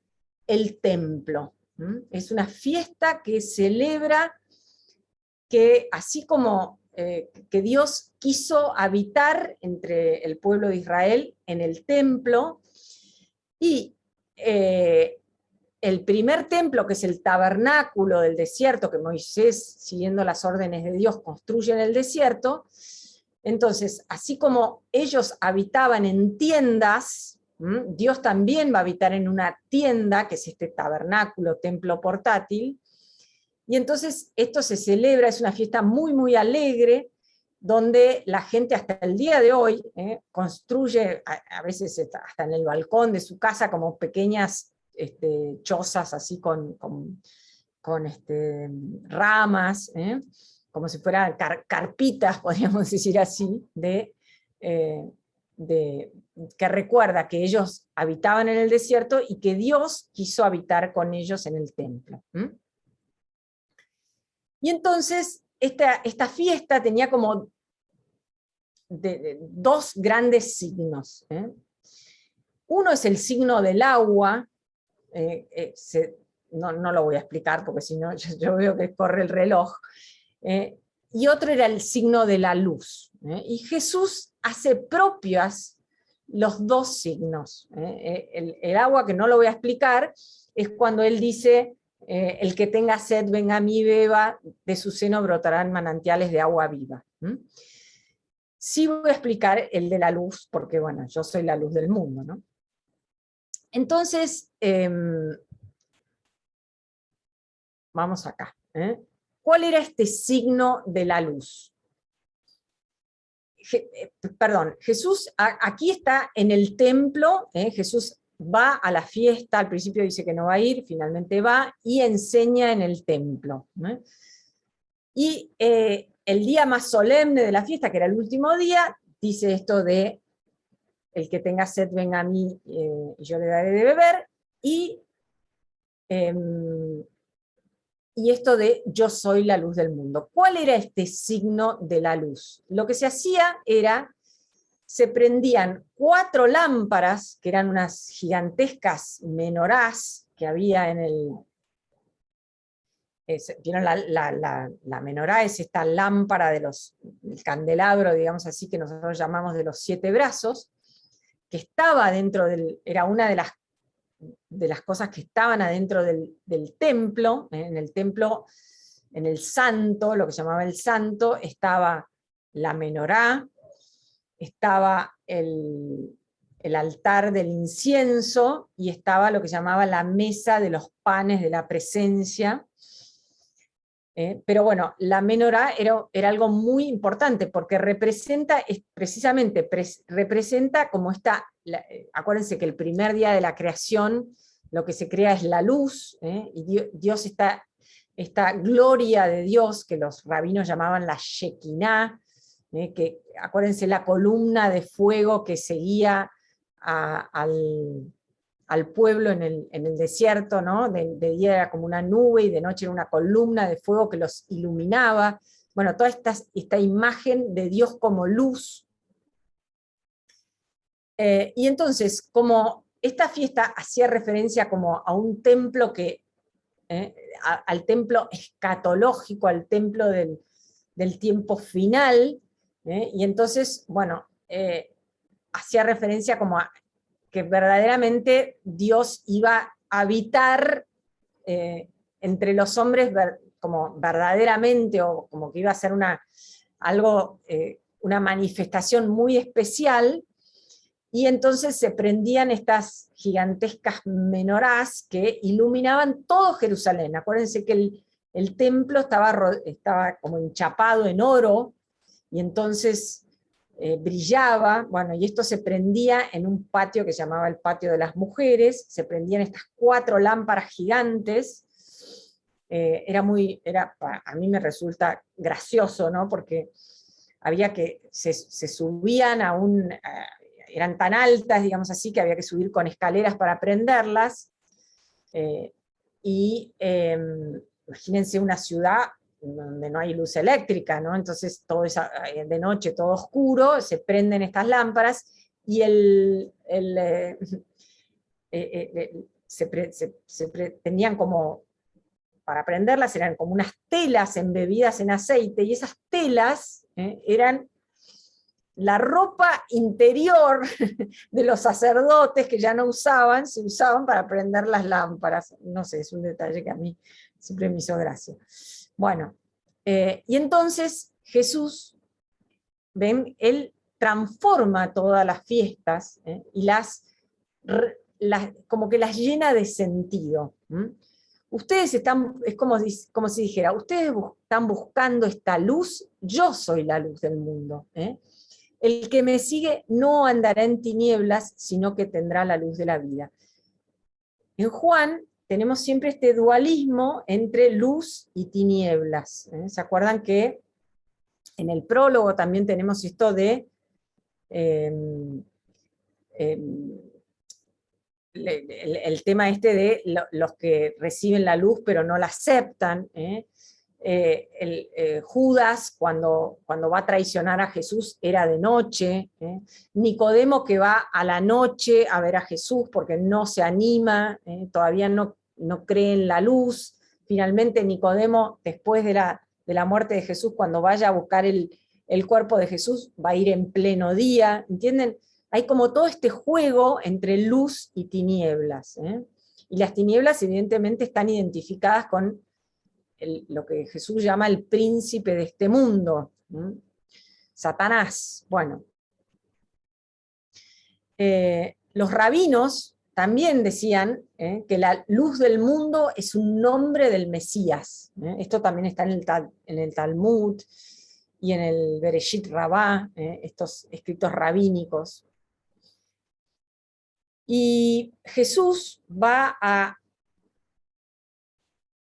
el templo. Es una fiesta que celebra que así como que Dios quiso habitar entre el pueblo de Israel en el templo, y el primer templo, que es el tabernáculo del desierto, que Moisés, siguiendo las órdenes de Dios, construye en el desierto. Entonces, así como ellos habitaban en tiendas, Dios también va a habitar en una tienda, que es este tabernáculo, templo portátil, y entonces esto se celebra, es una fiesta muy, muy alegre, donde la gente hasta el día de hoy construye, a veces hasta en el balcón de su casa, como pequeñas chozas así con ramas, como si fueran carpitas, podríamos decir así, que recuerda que ellos habitaban en el desierto y que Dios quiso habitar con ellos en el templo. Y entonces esta fiesta tenía como dos grandes signos. Uno es el signo del agua, no lo voy a explicar porque si no yo veo que corre el reloj, y otro era el signo de la luz. Y Jesús hace propias los dos signos. El agua, que no lo voy a explicar, es cuando él dice, el que tenga sed, venga a mí y beba, de su seno brotarán manantiales de agua viva. Sí voy a explicar el de la luz, porque bueno, yo soy la luz del mundo, ¿no? Entonces, vamos acá. ¿Cuál era este signo de la luz? Perdón, Jesús aquí está en el templo, Jesús va a la fiesta, al principio dice que no va a ir, finalmente va y enseña en el templo. Y el día más solemne de la fiesta, que era el último día, dice esto de el que tenga sed venga a mí y yo le daré de beber, y esto de yo soy la luz del mundo. ¿Cuál era este signo de la luz? Lo que se hacía era, se prendían 4 lámparas, que eran unas gigantescas menorás que había en el... ¿Vieron la menorá? Es esta lámpara del candelabro, digamos así, que nosotros llamamos de los 7 brazos, que estaba dentro era una de las cosas que estaban adentro del templo. En el templo, en el santo, lo que se llamaba el santo, estaba la menorá, estaba el altar del incienso, y estaba lo que se llamaba la mesa de los panes de la presencia. Pero bueno, la menorá era algo muy importante, porque representa como acuérdense que el primer día de la creación, lo que se crea es la luz, y Dios esta gloria de Dios, que los rabinos llamaban la Shekinah, que acuérdense la columna de fuego que seguía al pueblo en el desierto, ¿no? De día era como una nube y de noche era una columna de fuego que los iluminaba. Bueno, toda esta imagen de Dios como luz. Y entonces, como esta fiesta hacía referencia como a un templo al templo escatológico, al templo del tiempo final, y entonces, bueno, hacía referencia como a que verdaderamente Dios iba a habitar entre los hombres como verdaderamente, o como que iba a ser una manifestación muy especial, y entonces se prendían estas gigantescas menorás que iluminaban todo Jerusalén. Acuérdense que el templo estaba como enchapado en oro, y entonces brillaba, bueno, y esto se prendía en un patio que se llamaba el patio de las mujeres, se prendían estas 4 lámparas gigantes. A mí me resulta gracioso, ¿no? Porque se subían eran tan altas, digamos así, que había que subir con escaleras para prenderlas, imagínense una ciudad donde no hay luz eléctrica, ¿no? Entonces todo de noche, todo oscuro, se prenden estas lámparas, y tenían como, para prenderlas, eran como unas telas embebidas en aceite, y esas telas eran la ropa interior de los sacerdotes que ya no usaban, se usaban para prender las lámparas. No sé, es un detalle que a mí siempre me hizo gracia. Bueno, y entonces Jesús, ven, él transforma todas las fiestas y como que las llena de sentido. Ustedes es como si dijera, ustedes están buscando esta luz, yo soy la luz del mundo. El que me sigue no andará en tinieblas, sino que tendrá la luz de la vida. En Juan tenemos siempre este dualismo entre luz y tinieblas. ¿Se acuerdan que en el prólogo también tenemos esto de el tema este de los que reciben la luz pero no la aceptan? Judas, cuando va a traicionar a Jesús, era de noche. Nicodemo, que va a la noche a ver a Jesús porque no se anima, todavía no cree en la luz. Finalmente Nicodemo, después de la muerte de Jesús, cuando vaya a buscar el cuerpo de Jesús, va a ir en pleno día. ¿Entienden? Hay como todo este juego entre luz y tinieblas. Y las tinieblas evidentemente están identificadas con lo que Jesús llama el príncipe de este mundo, Satanás. Bueno, los rabinos también decían que la luz del mundo es un nombre del Mesías. Esto también está en el Talmud y en el Bereshit Rabbah, estos escritos rabínicos. Y Jesús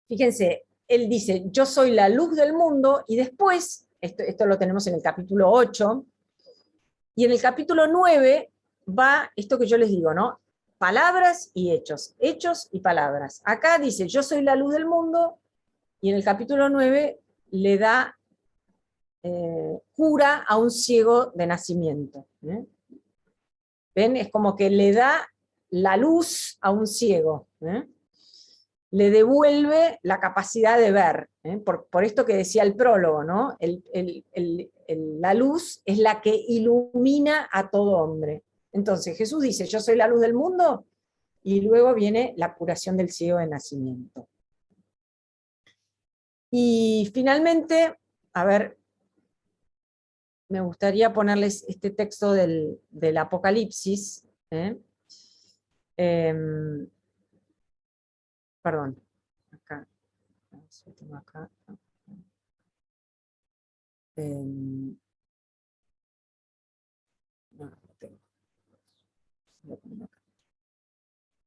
fíjense, él dice, yo soy la luz del mundo, y después, esto lo tenemos en el capítulo 8, y en el capítulo 9 va esto que yo les digo, ¿no? Palabras y hechos y palabras. Acá dice, yo soy la luz del mundo, y en el capítulo 9 le da cura a un ciego de nacimiento. ¿Ven? Es como que le da la luz a un ciego. Le devuelve la capacidad de ver, por esto que decía el prólogo, ¿no? La luz es la que ilumina a todo hombre. Entonces Jesús dice, yo soy la luz del mundo, y luego viene la curación del ciego de nacimiento. Y finalmente, a ver, me gustaría ponerles este texto del Apocalipsis. Perdón, acá. En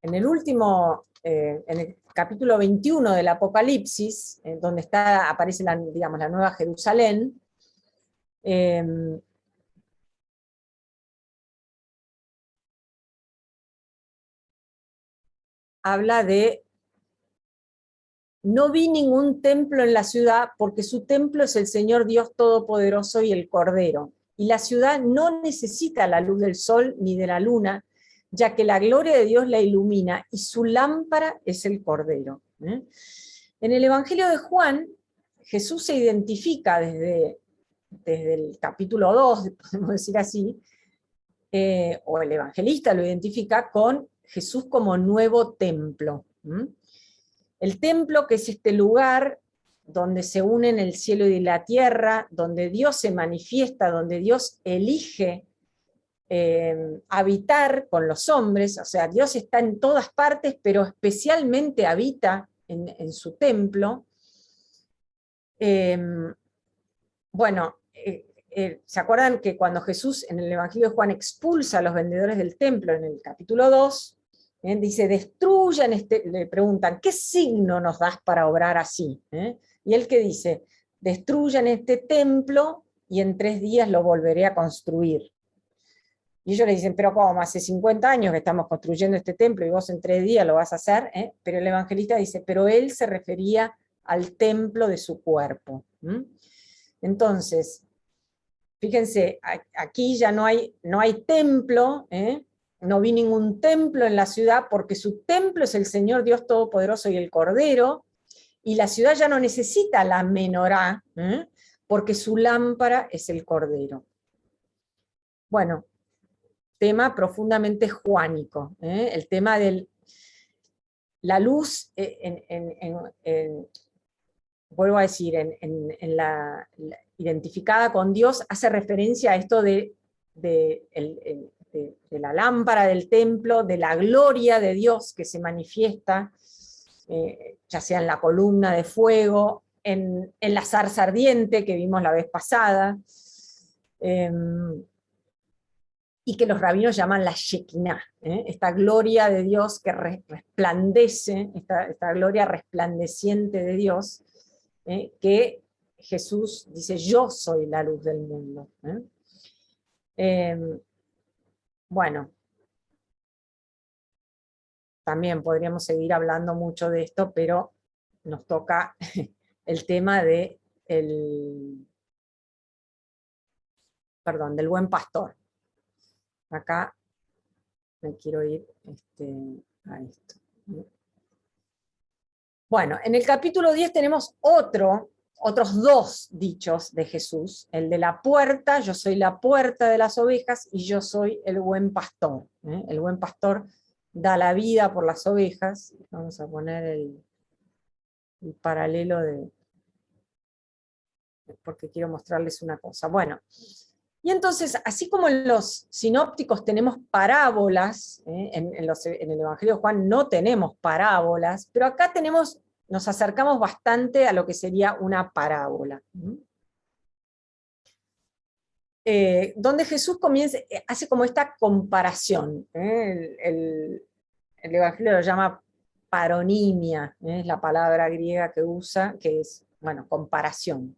el último, en el capítulo 21 del Apocalipsis, donde aparece la Nueva Jerusalén, habla de: no vi ningún templo en la ciudad, porque su templo es el Señor Dios Todopoderoso y el Cordero. Y la ciudad no necesita la luz del sol ni de la luna, ya que la gloria de Dios la ilumina, y su lámpara es el Cordero. En el Evangelio de Juan, Jesús se identifica desde el capítulo 2, podemos decir así, o el evangelista lo identifica con Jesús como nuevo templo. El templo, que es este lugar donde se unen el cielo y la tierra, donde Dios se manifiesta, donde Dios elige habitar con los hombres, o sea, Dios está en todas partes, pero especialmente habita en su templo. Bueno, ¿se acuerdan que cuando Jesús en el Evangelio de Juan expulsa a los vendedores del templo en el capítulo 2, dice, destruyan le preguntan, ¿qué signo nos das para obrar así? Y él que dice, destruyan este templo y en 3 días lo volveré a construir. Y ellos le dicen, pero ¿cómo? Hace 50 años que estamos construyendo este templo y vos en 3 días lo vas a hacer. Pero el evangelista dice, pero él se refería al templo de su cuerpo. Entonces, fíjense, aquí ya no hay templo, no vi ningún templo en la ciudad, porque su templo es el Señor Dios Todopoderoso y el Cordero, y la ciudad ya no necesita la menorá, porque su lámpara es el Cordero. Bueno, tema profundamente juánico, el tema de la luz, vuelvo a decir, la identificada con Dios, hace referencia a esto de la lámpara del templo, de la gloria de Dios que se manifiesta, ya sea en la columna de fuego, en la zarza ardiente que vimos la vez pasada, y que los rabinos llaman la Shekinah, esta gloria de Dios que resplandece, esta gloria resplandeciente de Dios, que Jesús dice, yo soy la luz del mundo. Bueno, también podríamos seguir hablando mucho de esto, pero nos toca el tema del buen pastor. Acá me quiero ir a esto. Bueno, en el capítulo 10 tenemos otros 2 dichos de Jesús, el de la puerta, yo soy la puerta de las ovejas, y yo soy el buen pastor. El buen pastor da la vida por las ovejas. Vamos a poner el paralelo porque quiero mostrarles una cosa. Bueno, y entonces, así como en los sinópticos tenemos parábolas, en el Evangelio de Juan no tenemos parábolas, pero acá nos acercamos bastante a lo que sería una parábola. Donde Jesús hace como esta comparación. El Evangelio lo llama paronimia, es la palabra griega que usa, que es, bueno, comparación.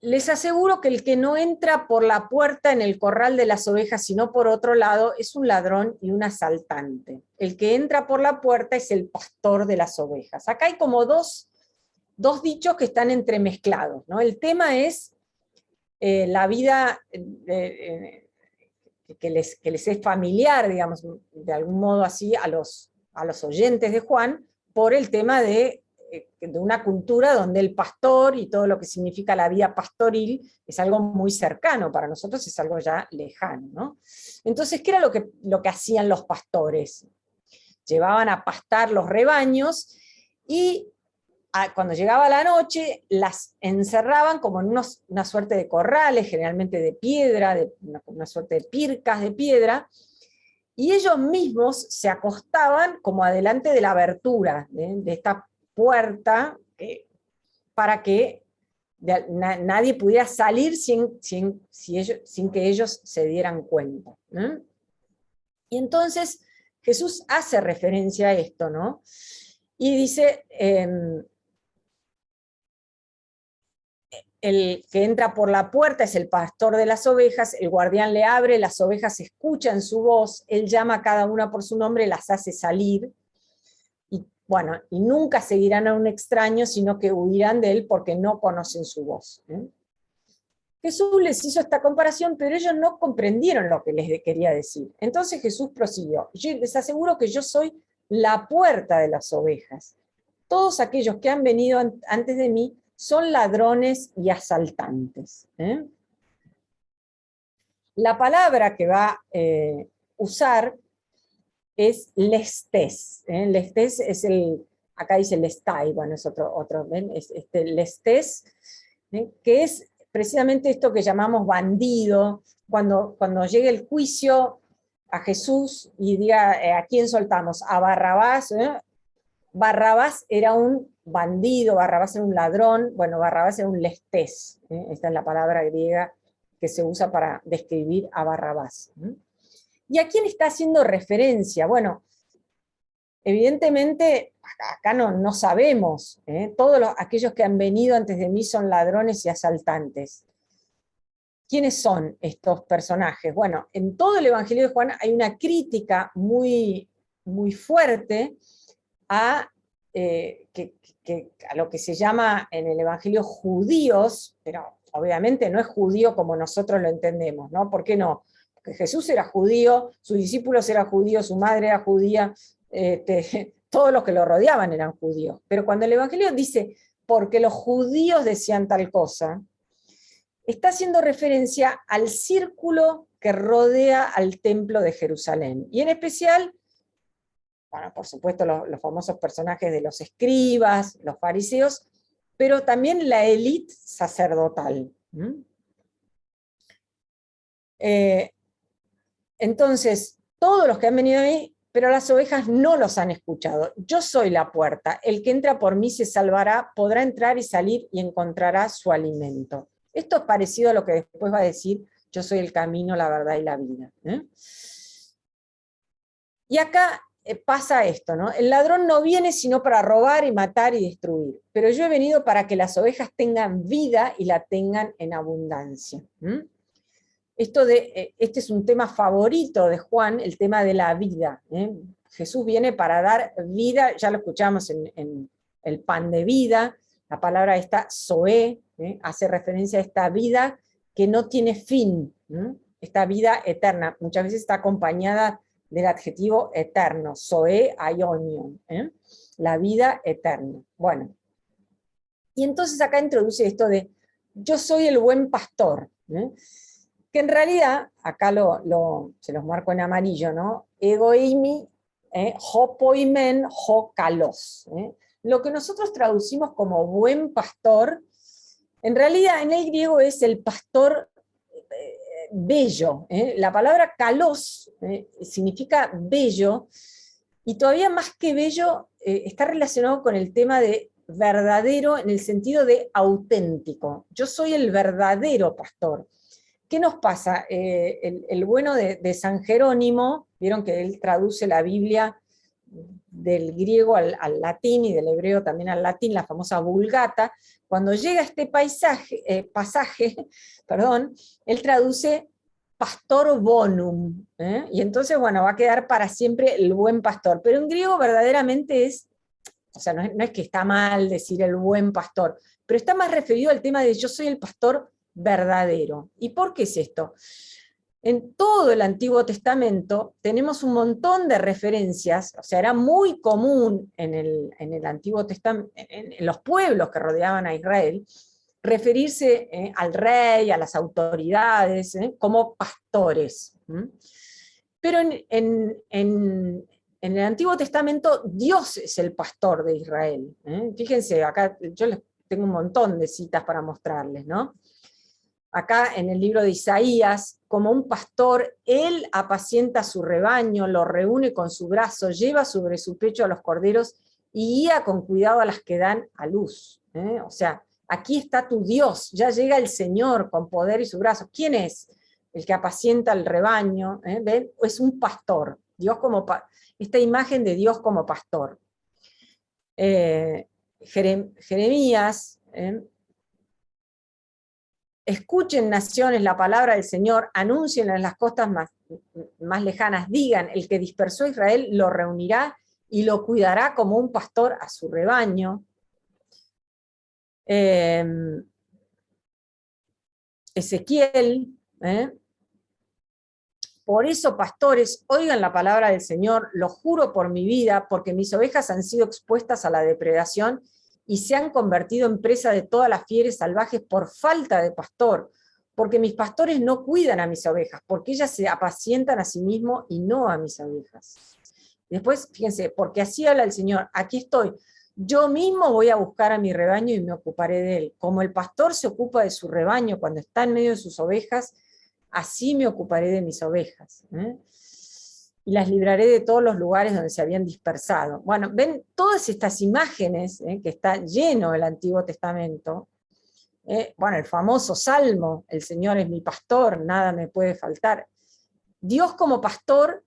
Les aseguro que el que no entra por la puerta en el corral de las ovejas, sino por otro lado, es un ladrón y un asaltante. El que entra por la puerta es el pastor de las ovejas. Acá hay como dos dichos que están entremezclados, ¿no? El tema es la vida que les es familiar, digamos, de algún modo así, a los oyentes de Juan, por el tema de una cultura donde el pastor y todo lo que significa la vida pastoril es algo muy cercano, para nosotros es algo ya lejano, ¿no? Entonces, ¿qué era lo que hacían los pastores? Llevaban a pastar los rebaños y cuando llegaba la noche las encerraban como en una suerte de corrales, generalmente de piedra, una suerte de pircas de piedra, y ellos mismos se acostaban como adelante de la abertura de esta puerta, para que nadie pudiera salir sin que ellos se dieran cuenta. Y entonces Jesús hace referencia a esto, ¿no? Y dice, el que entra por la puerta es el pastor de las ovejas, el guardián le abre, las ovejas escuchan su voz, él llama a cada una por su nombre, las hace salir, bueno, y nunca seguirán a un extraño, sino que huirán de él porque no conocen su voz. Jesús les hizo esta comparación, pero ellos no comprendieron lo que les quería decir. Entonces Jesús prosiguió, yo les aseguro que yo soy la puerta de las ovejas. Todos aquellos que han venido antes de mí son ladrones y asaltantes. La palabra que va a usar es lestés. Lestés es acá dice lestai, bueno, es otro ¿ven? Es lestés, que es precisamente esto que llamamos bandido, cuando llegue el juicio a Jesús y diga, ¿a quién soltamos? A Barrabás. Barrabás era un bandido, Barrabás era un ladrón, bueno, Barrabás era un lestés, esta es la palabra griega que se usa para describir a Barrabás. ¿Y a quién está haciendo referencia? Bueno, evidentemente acá no sabemos, todos aquellos que han venido antes de mí son ladrones y asaltantes. ¿Quiénes son estos personajes? Bueno, en todo el Evangelio de Juan hay una crítica muy, muy fuerte a lo que se llama en el Evangelio judíos, pero obviamente no es judío como nosotros lo entendemos, ¿no? ¿Por qué no? Porque Jesús era judío, sus discípulos eran judíos, su madre era judía, todos los que lo rodeaban eran judíos. Pero cuando el Evangelio dice, porque los judíos decían tal cosa, está haciendo referencia al círculo que rodea al templo de Jerusalén. Y en especial, bueno, por supuesto los famosos personajes de los escribas, los fariseos, pero también la élite sacerdotal. Entonces, todos los que han venido a mí, pero las ovejas no los han escuchado. Yo soy la puerta, el que entra por mí se salvará, podrá entrar y salir y encontrará su alimento. Esto es parecido a lo que después va a decir, yo soy el camino, la verdad y la vida. Y acá pasa esto, ¿no? El ladrón no viene sino para robar y matar y destruir, pero yo he venido para que las ovejas tengan vida y la tengan en abundancia. Este es un tema favorito de Juan, el tema de la vida. Jesús viene para dar vida, ya lo escuchamos en el pan de vida, la palabra esta, zoé, hace referencia a esta vida que no tiene fin, esta vida eterna, muchas veces está acompañada del adjetivo eterno, zoé aionion, la vida eterna. Bueno, y entonces acá introduce esto de, yo soy el buen pastor, que en realidad, acá se los marco en amarillo, ¿no? Egoimi, ho poimen, ho kalos. Lo que nosotros traducimos como buen pastor, en realidad en el griego es el pastor bello. La palabra kalos significa bello, y todavía más que bello está relacionado con el tema de verdadero en el sentido de auténtico. Yo soy el verdadero pastor. ¿Qué nos pasa? El bueno de San Jerónimo, vieron que él traduce la Biblia del griego al latín y del hebreo también al latín, la famosa Vulgata. Cuando llega este pasaje, él traduce pastor bonum, y entonces, bueno, va a quedar para siempre el buen pastor, pero en griego verdaderamente es, o sea, no es que está mal decir el buen pastor, pero está más referido al tema de yo soy el pastor verdadero. ¿Y por qué es esto? En todo el Antiguo Testamento tenemos un montón de referencias, o sea, era muy común en el Antiguo Testamento, en los pueblos que rodeaban a Israel, referirse al rey, a las autoridades, como pastores. Pero en el Antiguo Testamento Dios es el pastor de Israel. Fíjense, acá yo les tengo un montón de citas para mostrarles, ¿no? Acá en el libro de Isaías, como un pastor, él apacienta su rebaño, lo reúne con su brazo, lleva sobre su pecho a los corderos y guía con cuidado a las que dan a luz. O sea, aquí está tu Dios, ya llega el Señor con poder y su brazo. ¿Quién es? El que apacienta el rebaño, ¿ven? Es un pastor, Dios esta imagen de Dios como pastor. Jeremías, escuchen naciones la palabra del Señor, anúncienla en las costas más lejanas, digan, el que dispersó a Israel lo reunirá y lo cuidará como un pastor a su rebaño. Ezequiel, por eso, pastores, oigan la palabra del Señor, lo juro por mi vida, porque mis ovejas han sido expuestas a la depredación y se han convertido en presa de todas las fieras salvajes por falta de pastor, porque mis pastores no cuidan a mis ovejas, porque ellas se apacientan a sí mismos y no a mis ovejas. Después, fíjense, porque así habla el Señor, aquí estoy, yo mismo voy a buscar a mi rebaño y me ocuparé de él. Como el pastor se ocupa de su rebaño cuando está en medio de sus ovejas, así me ocuparé de mis ovejas. Y las libraré de todos los lugares donde se habían dispersado. Bueno, ven todas estas imágenes que está lleno el Antiguo Testamento. Bueno, el famoso Salmo, el Señor es mi pastor, nada me puede faltar. Dios como pastor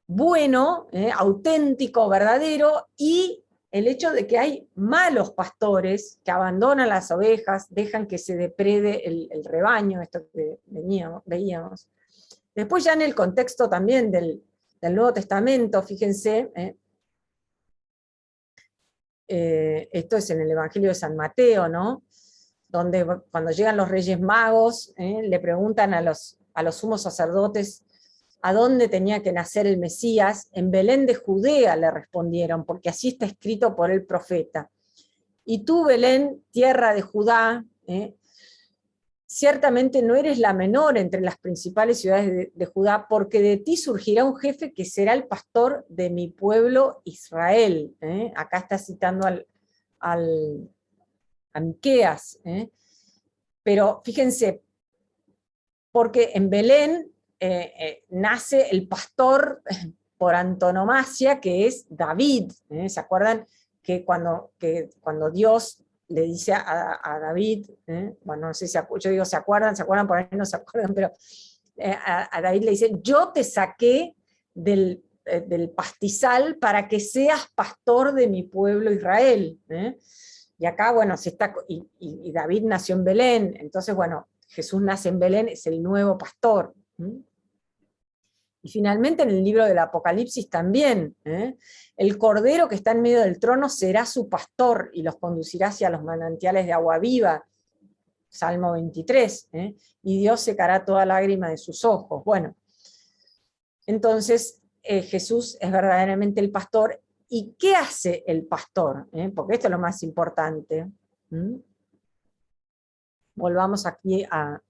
bueno, auténtico, verdadero, y el hecho de que hay malos pastores que abandonan las ovejas, dejan que se deprede el rebaño, esto que veíamos. Después ya en el contexto también del Nuevo Testamento, fíjense, esto es en el Evangelio de San Mateo, ¿no? Donde cuando llegan los Reyes Magos, le preguntan a los sumos sacerdotes a dónde tenía que nacer el Mesías. En Belén de Judea le respondieron, porque así está escrito por el profeta. Y tú, Belén, tierra de Judá, ciertamente no eres la menor entre las principales ciudades de Judá, porque de ti surgirá un jefe que será el pastor de mi pueblo Israel. Acá está citando a Miqueas. Pero fíjense, porque en Belén nace el pastor por antonomasia, que es David. ¿Se acuerdan que cuando Dios le dice a David, bueno, no sé si yo digo se acuerdan, por ahí no se acuerdan, pero a David le dice, yo te saqué del pastizal para que seas pastor de mi pueblo Israel. Y acá, bueno, y David nació en Belén, entonces, bueno, Jesús nace en Belén, es el nuevo pastor. Y finalmente en el libro del Apocalipsis también, el cordero que está en medio del trono será su pastor y los conducirá hacia los manantiales de agua viva, Salmo 23, y Dios secará toda lágrima de sus ojos. Bueno, entonces Jesús es verdaderamente el pastor. ¿Y qué hace el pastor? Porque esto es lo más importante. Volvamos aquí a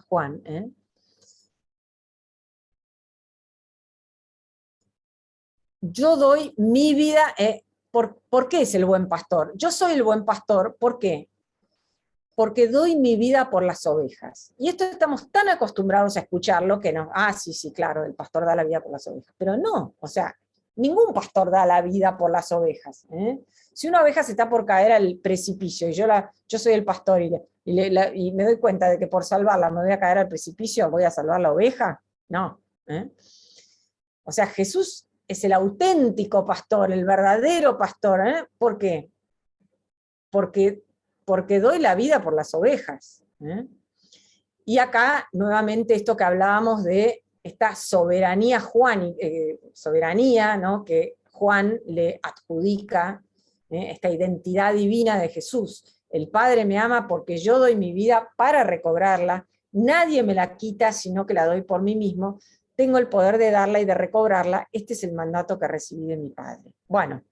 Juan. Yo doy mi vida. ¿Por qué es el buen pastor? Yo soy el buen pastor, ¿por qué? Porque doy mi vida por las ovejas. Y esto estamos tan acostumbrados a escucharlo que no, sí, claro, el pastor da la vida por las ovejas. Pero no, o sea, ningún pastor da la vida por las ovejas. Si una oveja se está por caer al precipicio y yo soy el pastor y me doy cuenta de que por salvarla me voy a caer al precipicio, ¿voy a salvar la oveja? No. O sea, Jesús es el auténtico pastor, el verdadero pastor. ¿Por qué? Porque doy la vida por las ovejas. Y acá, nuevamente, esto que hablábamos de esta soberanía soberanía, ¿no? Que Juan le adjudica, esta identidad divina de Jesús. El Padre me ama porque yo doy mi vida para recobrarla, nadie me la quita, sino que la doy por mí mismo, tengo el poder de darla y de recobrarla, este es el mandato que recibí de mi Padre. Bueno,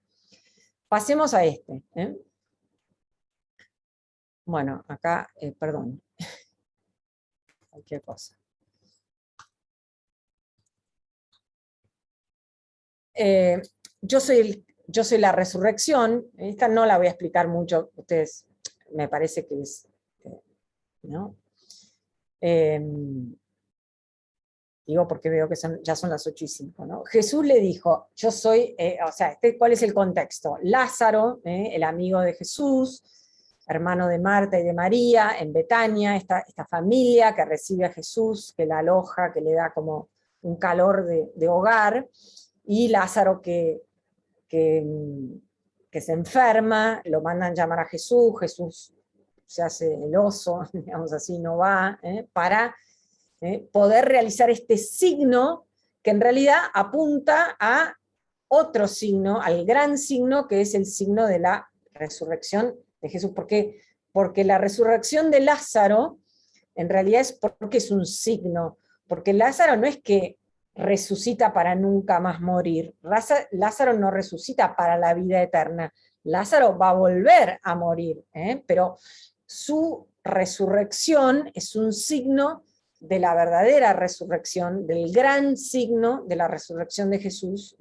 pasemos a este. Bueno, acá, perdón, cualquier cosa. Yo soy la resurrección, esta no la voy a explicar mucho, ustedes, me parece que es, ¿no? Digo porque veo que ya son las 8:05, ¿no? Jesús le dijo, yo soy, o sea, ¿cuál es el contexto? Lázaro, el amigo de Jesús, hermano de Marta y de María, en Betania, esta familia que recibe a Jesús, que la aloja, que le da como un calor de hogar, y Lázaro que se enferma, lo mandan llamar a Jesús, Jesús se hace el oso, digamos así, no va, para poder realizar este signo que en realidad apunta a otro signo, al gran signo que es el signo de la resurrección de Jesús. Porque la resurrección de Lázaro en realidad es porque es un signo, porque Lázaro no es que resucita para nunca más morir, Lázaro no resucita para la vida eterna, Lázaro va a volver a morir, pero su resurrección es un signo de la verdadera resurrección, del gran signo de la resurrección de Jesús,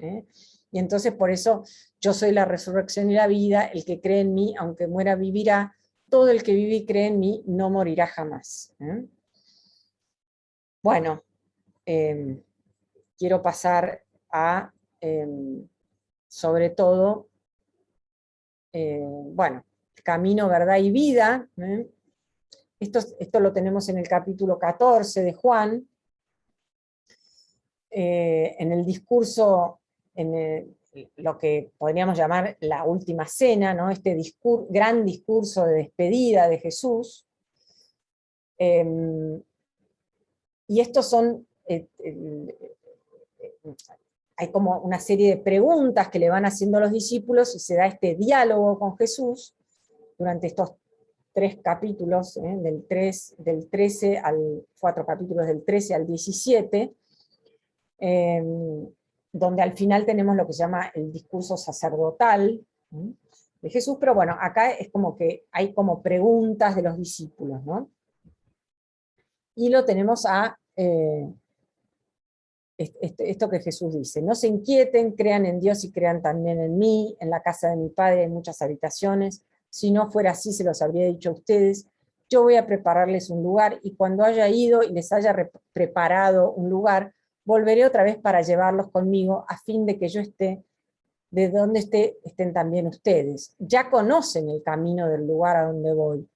Y entonces por eso yo soy la resurrección y la vida, el que cree en mí, aunque muera, vivirá, todo el que vive y cree en mí no morirá jamás. Bueno, quiero pasar a, sobre todo, bueno, camino, verdad y vida. Esto lo tenemos en el capítulo 14 de Juan, en el discurso, lo que podríamos llamar la última cena, ¿no? Este gran discurso de despedida de Jesús. Y estos son, hay como una serie de preguntas que le van haciendo los discípulos y se da este diálogo con Jesús durante estos 3 capítulos, del 13 al 4 capítulos del 13 al 17, donde al final tenemos lo que se llama el discurso sacerdotal de Jesús, pero bueno, acá es como que hay como preguntas de los discípulos, ¿no? Y lo tenemos a esto que Jesús dice: no se inquieten, crean en Dios y crean también en mí, en la casa de mi Padre hay muchas habitaciones, si no fuera así se los habría dicho a ustedes, yo voy a prepararles un lugar, y cuando haya ido y les haya preparado un lugar, volveré otra vez para llevarlos conmigo, a fin de que yo esté, de donde estén también ustedes. Ya conocen el camino del lugar a donde voy.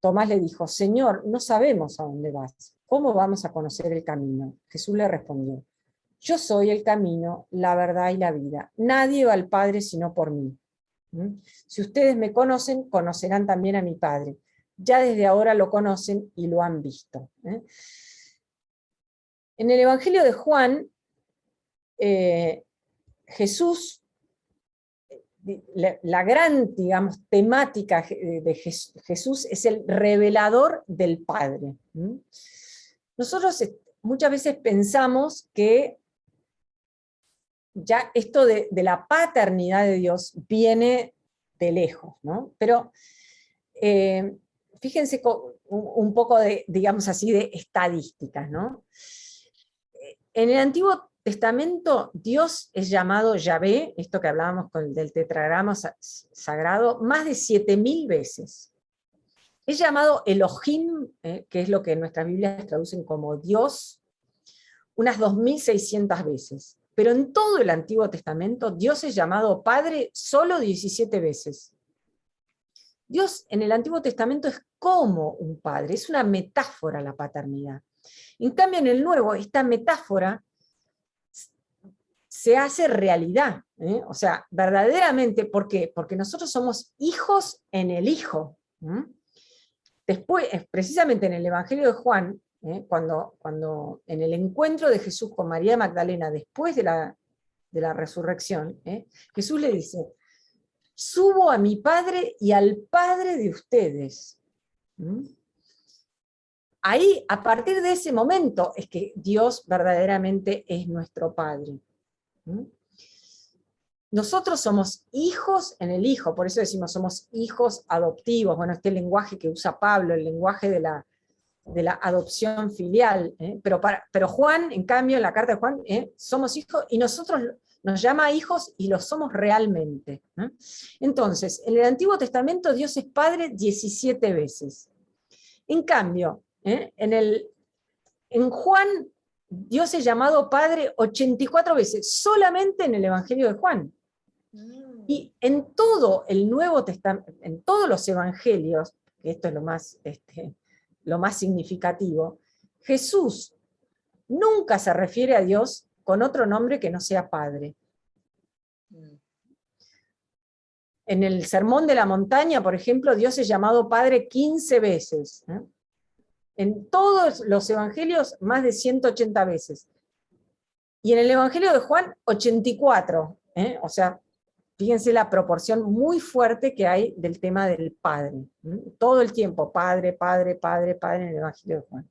Tomás le dijo: Señor, no sabemos a dónde vas. ¿Cómo vamos a conocer el camino? Jesús le respondió: yo soy el camino, la verdad y la vida. Nadie va al Padre sino por mí. Si ustedes me conocen, conocerán también a mi Padre. Ya desde ahora lo conocen y lo han visto. En el Evangelio de Juan, Jesús, la gran, digamos, temática de Jesús es el revelador del Padre. Nosotros muchas veces pensamos que ya esto de la paternidad de Dios viene de lejos, ¿no? Pero fíjense un poco de, digamos así, de estadísticas, ¿no? En el Antiguo Testamento Dios es llamado Yahvé, esto que hablábamos del tetragrama sagrado, más de 7000 veces. Es llamado Elohim, que es lo que en nuestras Biblias traducen como Dios, unas 2600 veces. Pero en todo el Antiguo Testamento Dios es llamado Padre solo 17 veces. Dios en el Antiguo Testamento es como un padre, es una metáfora la paternidad. En cambio en el Nuevo esta metáfora se hace realidad, o sea, verdaderamente, ¿por qué? Porque nosotros somos hijos en el Hijo. Después, precisamente en el Evangelio de Juan, cuando en el encuentro de Jesús con María Magdalena después de la resurrección, Jesús le dice: subo a mi Padre y al Padre de ustedes. Ahí, a partir de ese momento, es que Dios verdaderamente es nuestro Padre. Nosotros somos hijos en el Hijo, por eso decimos somos hijos adoptivos. Bueno, este lenguaje que usa Pablo, el lenguaje de la adopción filial, pero Juan, en cambio, en la carta de Juan, somos hijos, y nosotros nos llama hijos y lo somos realmente. Entonces, en el Antiguo Testamento Dios es Padre 17 veces. En cambio, en Juan, Dios es llamado Padre 84 veces, solamente en el Evangelio de Juan. Y en todo el Nuevo Testamento, en todos los evangelios, que esto es lo más significativo, Jesús nunca se refiere a Dios con otro nombre que no sea Padre. En el Sermón de la Montaña, por ejemplo, Dios es llamado Padre 15 veces. En todos los evangelios, más de 180 veces. Y en el Evangelio de Juan, 84. O sea, fíjense la proporción muy fuerte que hay del tema del Padre. Todo el tiempo, Padre, Padre, Padre, Padre en el Evangelio de Juan.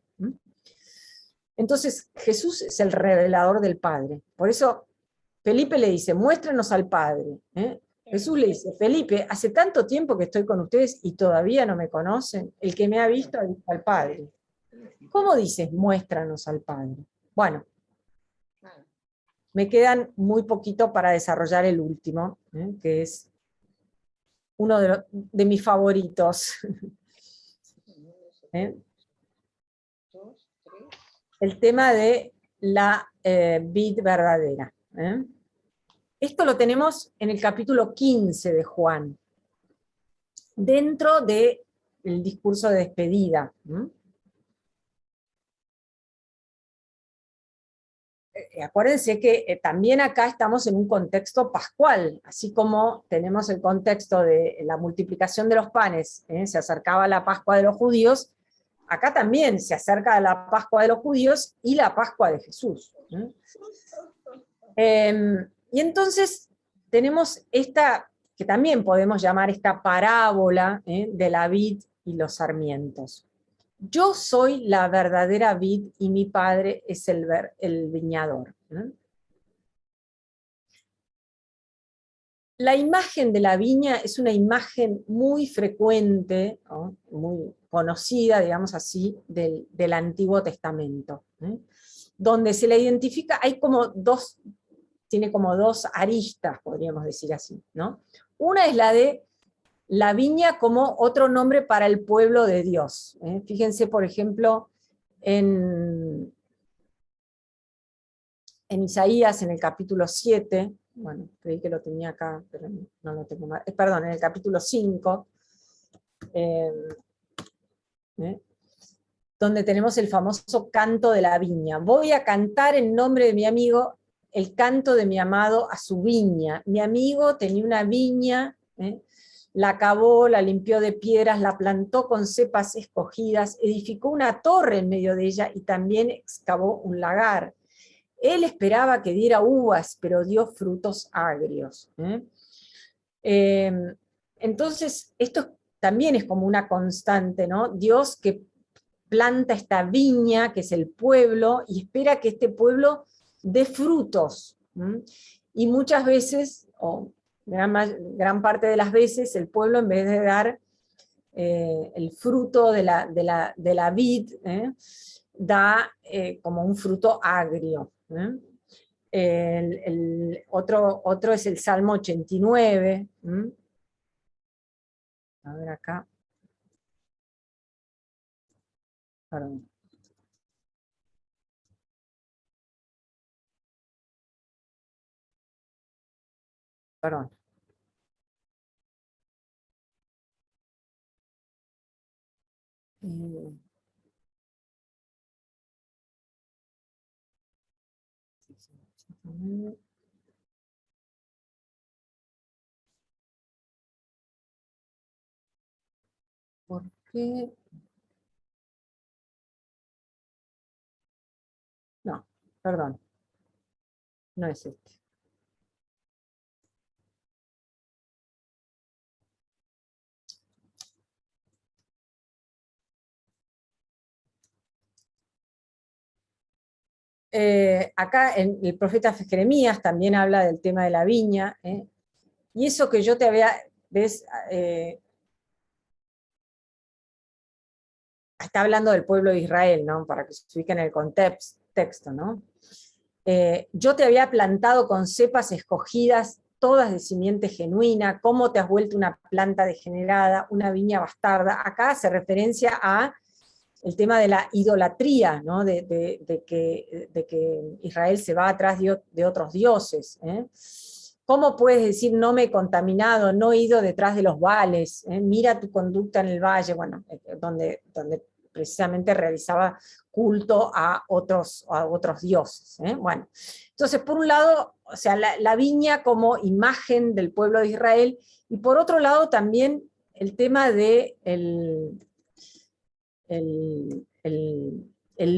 Entonces, Jesús es el revelador del Padre. Por eso, Felipe le dice: muéstrenos al Padre. Jesús le dice: Felipe, hace tanto tiempo que estoy con ustedes y todavía no me conocen. El que me ha visto al Padre. ¿Cómo dices muéstranos al Padre? Bueno, Me quedan muy poquito para desarrollar el último, que es uno de mis favoritos. El tema de la vid verdadera. Esto lo tenemos en el capítulo 15 de Juan, dentro del discurso de despedida. Acuérdense que también acá estamos en un contexto pascual, así como tenemos el contexto de la multiplicación de los panes, se acercaba la Pascua de los judíos, acá también se acerca la Pascua de los judíos y la Pascua de Jesús. Y entonces tenemos esta, que también podemos llamar esta parábola de la vid y los sarmientos. Yo soy la verdadera vid y mi padre es el viñador. La imagen de la viña es una imagen muy frecuente, ¿no? Muy conocida, digamos así, del Antiguo Testamento, donde se la identifica, tiene como dos aristas, podríamos decir así, ¿no? Una es la de la viña como otro nombre para el pueblo de Dios. Fíjense, por ejemplo, en Isaías, en el capítulo 7, bueno, creí que lo tenía acá, pero no lo tengo más, perdón, en el capítulo 5, donde tenemos el famoso canto de la viña. Voy a cantar en nombre de mi amigo el canto de mi amado a su viña. Mi amigo tenía una viña, la cavó, la limpió de piedras, la plantó con cepas escogidas, edificó una torre en medio de ella y también excavó un lagar. Él esperaba que diera uvas, pero dio frutos agrios. Entonces, esto también es como una constante, ¿no? Dios que planta esta viña, que es el pueblo, y espera que este pueblo dé frutos. Y muchas veces, o gran parte de las veces, el pueblo, en vez de dar el fruto de la vid, da como un fruto agrio. Otro es el Salmo 89. A ver acá. Perdón. Perdón. ¿Por qué? No, perdón. No es este. Acá el profeta Jeremías también habla del tema de la viña, y eso que yo te había, ves, está hablando del pueblo de Israel, ¿no? Para que se ubiquen en el contexto, ¿no? Yo te había plantado con cepas escogidas, todas de simiente genuina, cómo te has vuelto una planta degenerada, una viña bastarda. Acá hace referencia a el tema de la idolatría, ¿no? de que Israel se va atrás de otros dioses. ¿Cómo puedes decir no me he contaminado, no he ido detrás de los vales? Mira tu conducta en el valle, bueno, donde precisamente realizaba culto a otros dioses. Bueno, entonces por un lado, o sea, la viña como imagen del pueblo de Israel, y por otro lado también el tema de el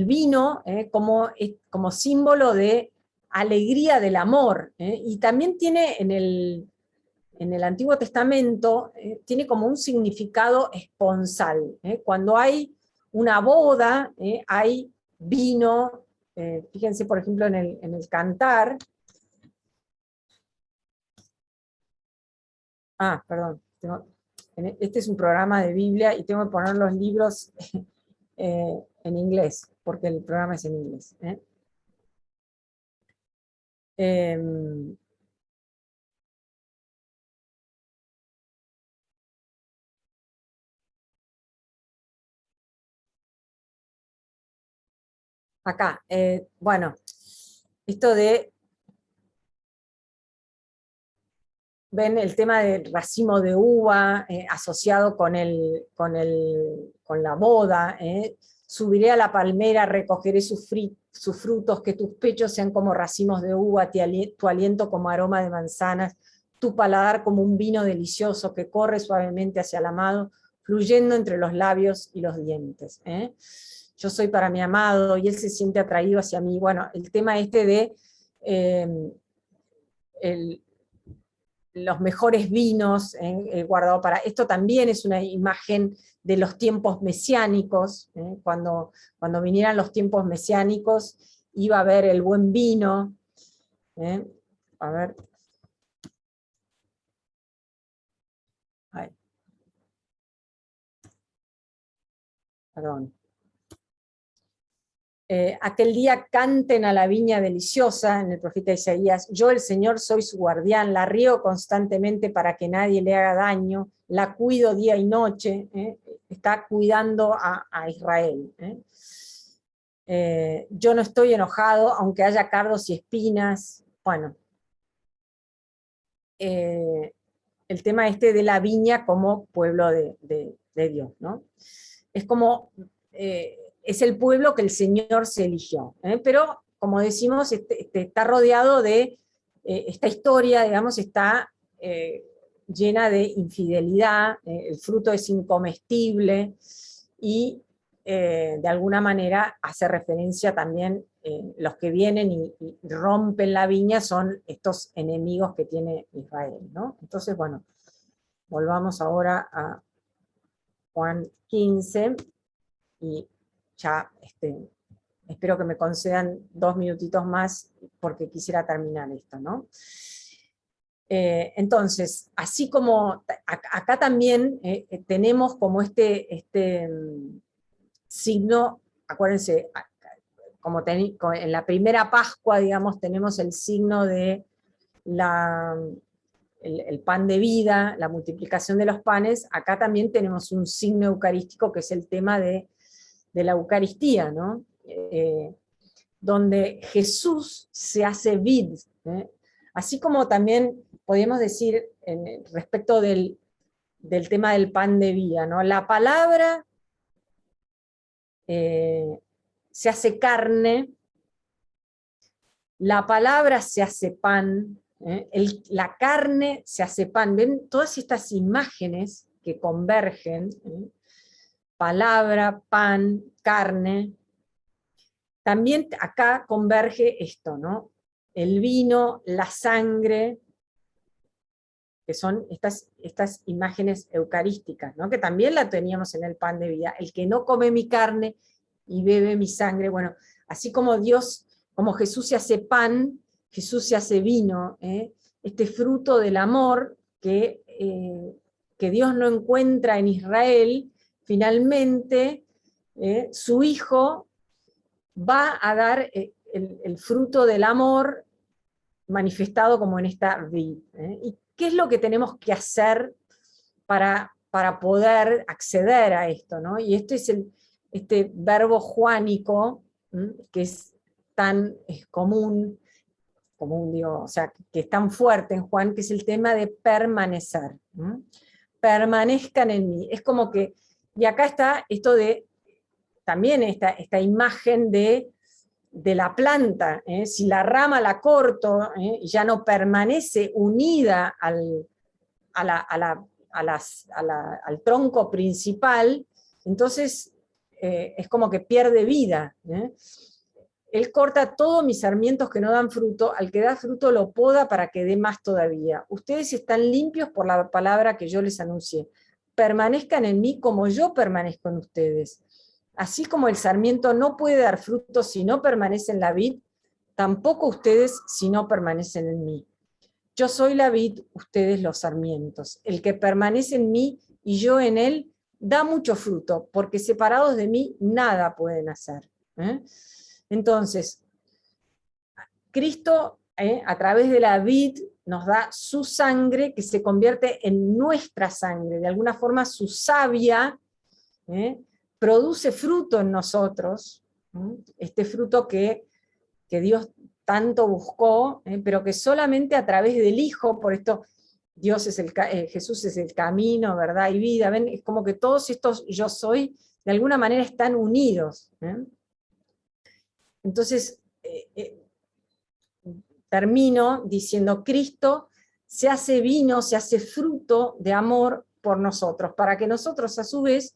vino como símbolo de alegría del amor, y también tiene en el Antiguo Testamento, tiene como un significado esponsal. Cuando hay una boda, hay vino, fíjense por ejemplo en el cantar. Perdón, este es un programa de Biblia y tengo que poner los libros en inglés, porque el programa es en inglés. Acá, bueno, esto de, ven el tema del racimo de uva asociado con la boda, subiré a la palmera, recogeré sus frutos, que tus pechos sean como racimos de uva, tu aliento como aroma de manzanas, tu paladar como un vino delicioso que corre suavemente hacia el amado, fluyendo entre los labios y los dientes. Yo soy para mi amado y él se siente atraído hacia mí. Bueno, el tema este de los mejores vinos guardados para... Esto también es una imagen de los tiempos mesiánicos. Cuando vinieran los tiempos mesiánicos iba a haber el buen vino. A ver. Ay. Perdón. Aquel día canten a la viña deliciosa, en el profeta Isaías, yo el Señor soy su guardián, la riego constantemente para que nadie le haga daño, la cuido día y noche, está cuidando a Israel. Yo no estoy enojado, aunque haya cardos y espinas. Bueno, el tema este de la viña como pueblo de Dios, ¿no? Es como... es el pueblo que el Señor se eligió. Pero, como decimos, está rodeado de, esta historia, digamos, está llena de infidelidad, el fruto es incomestible, y de alguna manera hace referencia también, los que vienen y rompen la viña son estos enemigos que tiene Israel, ¿no? Entonces, bueno, volvamos ahora a Juan 15, y ya espero que me concedan 2 minutitos más porque quisiera terminar esto, ¿no? Entonces, así como acá también tenemos como este signo, acuérdense, como en la primera Pascua, digamos, tenemos el signo de el pan de vida, la multiplicación de los panes. Acá también tenemos un signo eucarístico que es el tema de la Eucaristía, ¿no? Donde Jesús se hace vid, así como también podemos decir respecto del tema del pan de vida, ¿no? La palabra se hace carne, la palabra se hace pan, la carne se hace pan. ¿Ven? Todas estas imágenes que convergen, palabra, pan, carne. También acá converge esto, ¿no? El vino, la sangre, que son estas imágenes eucarísticas, ¿no? Que también la teníamos en el pan de vida. El que no come mi carne y bebe mi sangre, bueno, así como como Jesús se hace pan, Jesús se hace vino, este fruto del amor que Dios no encuentra en Israel, finalmente su Hijo va a dar el fruto del amor manifestado como en esta vid. ¿Y qué es lo que tenemos que hacer para poder acceder a esto, ¿no? Y este es este verbo juánico, que es tan común, digo, o sea, que es tan fuerte en Juan, que es el tema de permanecer. Permanezcan en mí. Es como que, y acá está esto de, también esta imagen de la planta, si la rama la corto, ya no permanece unida al tronco principal, entonces es como que pierde vida. Él corta todos mis sarmientos que no dan fruto, al que da fruto lo poda para que dé más todavía. Ustedes están limpios por la palabra que yo les anuncié. Permanezcan en mí como yo permanezco en ustedes. Así como el sarmiento no puede dar fruto si no permanece en la vid, tampoco ustedes si no permanecen en mí. Yo soy la vid, ustedes los sarmientos. El que permanece en mí y yo en él, da mucho fruto, porque separados de mí nada pueden hacer. Entonces, Cristo a través de la vid nos da su sangre que se convierte en nuestra sangre. De alguna forma su savia produce fruto en nosotros, este fruto que Dios tanto buscó, pero que solamente a través del Hijo, por esto Jesús es el camino, verdad y vida, ¿ven? Es como que todos estos yo soy, de alguna manera están unidos. Entonces, termino diciendo, Cristo se hace vino, se hace fruto de amor por nosotros, para que nosotros a su vez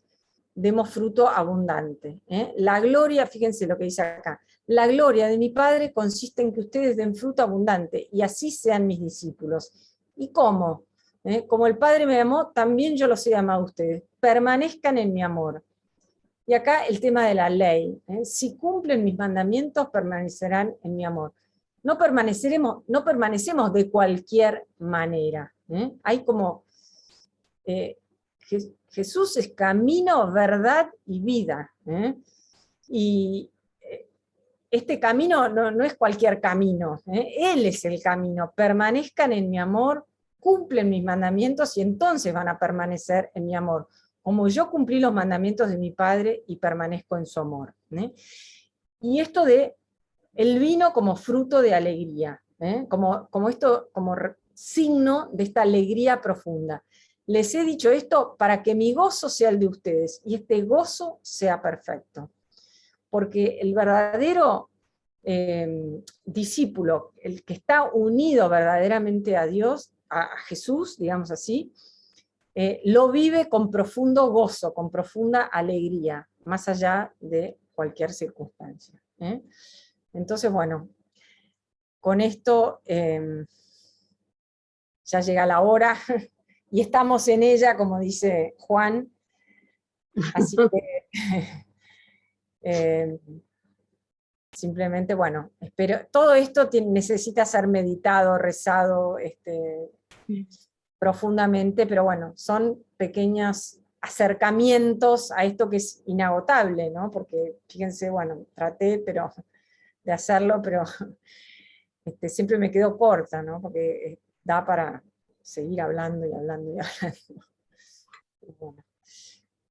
demos fruto abundante. La gloria, fíjense lo que dice acá, la gloria de mi Padre consiste en que ustedes den fruto abundante, y así sean mis discípulos. ¿Y cómo? Como el Padre me amó, también yo los he amado a ustedes. Permanezcan en mi amor. Y acá el tema de la ley. Si cumplen mis mandamientos, permanecerán en mi amor. No permanecemos de cualquier manera. Hay como... Jesús es camino, verdad y vida. Y este camino no es cualquier camino. Él es el camino. Permanezcan en mi amor, cumplen mis mandamientos y entonces van a permanecer en mi amor. Como yo cumplí los mandamientos de mi Padre y permanezco en su amor. Y esto de el vino como fruto de alegría, como signo de esta alegría profunda. Les he dicho esto para que mi gozo sea el de ustedes y este gozo sea perfecto. Porque el verdadero discípulo, el que está unido verdaderamente a Dios, a Jesús, digamos así, lo vive con profundo gozo, con profunda alegría, más allá de cualquier circunstancia. Entonces, bueno, con esto ya llega la hora y estamos en ella, como dice Juan, así que simplemente, bueno, espero, todo esto necesita ser meditado, rezado profundamente, pero bueno, son pequeños acercamientos a esto que es inagotable, ¿no? Porque fíjense, bueno, traté de hacerlo, pero siempre me quedo corta, ¿no? Porque da para seguir hablando y hablando y hablando. Bueno,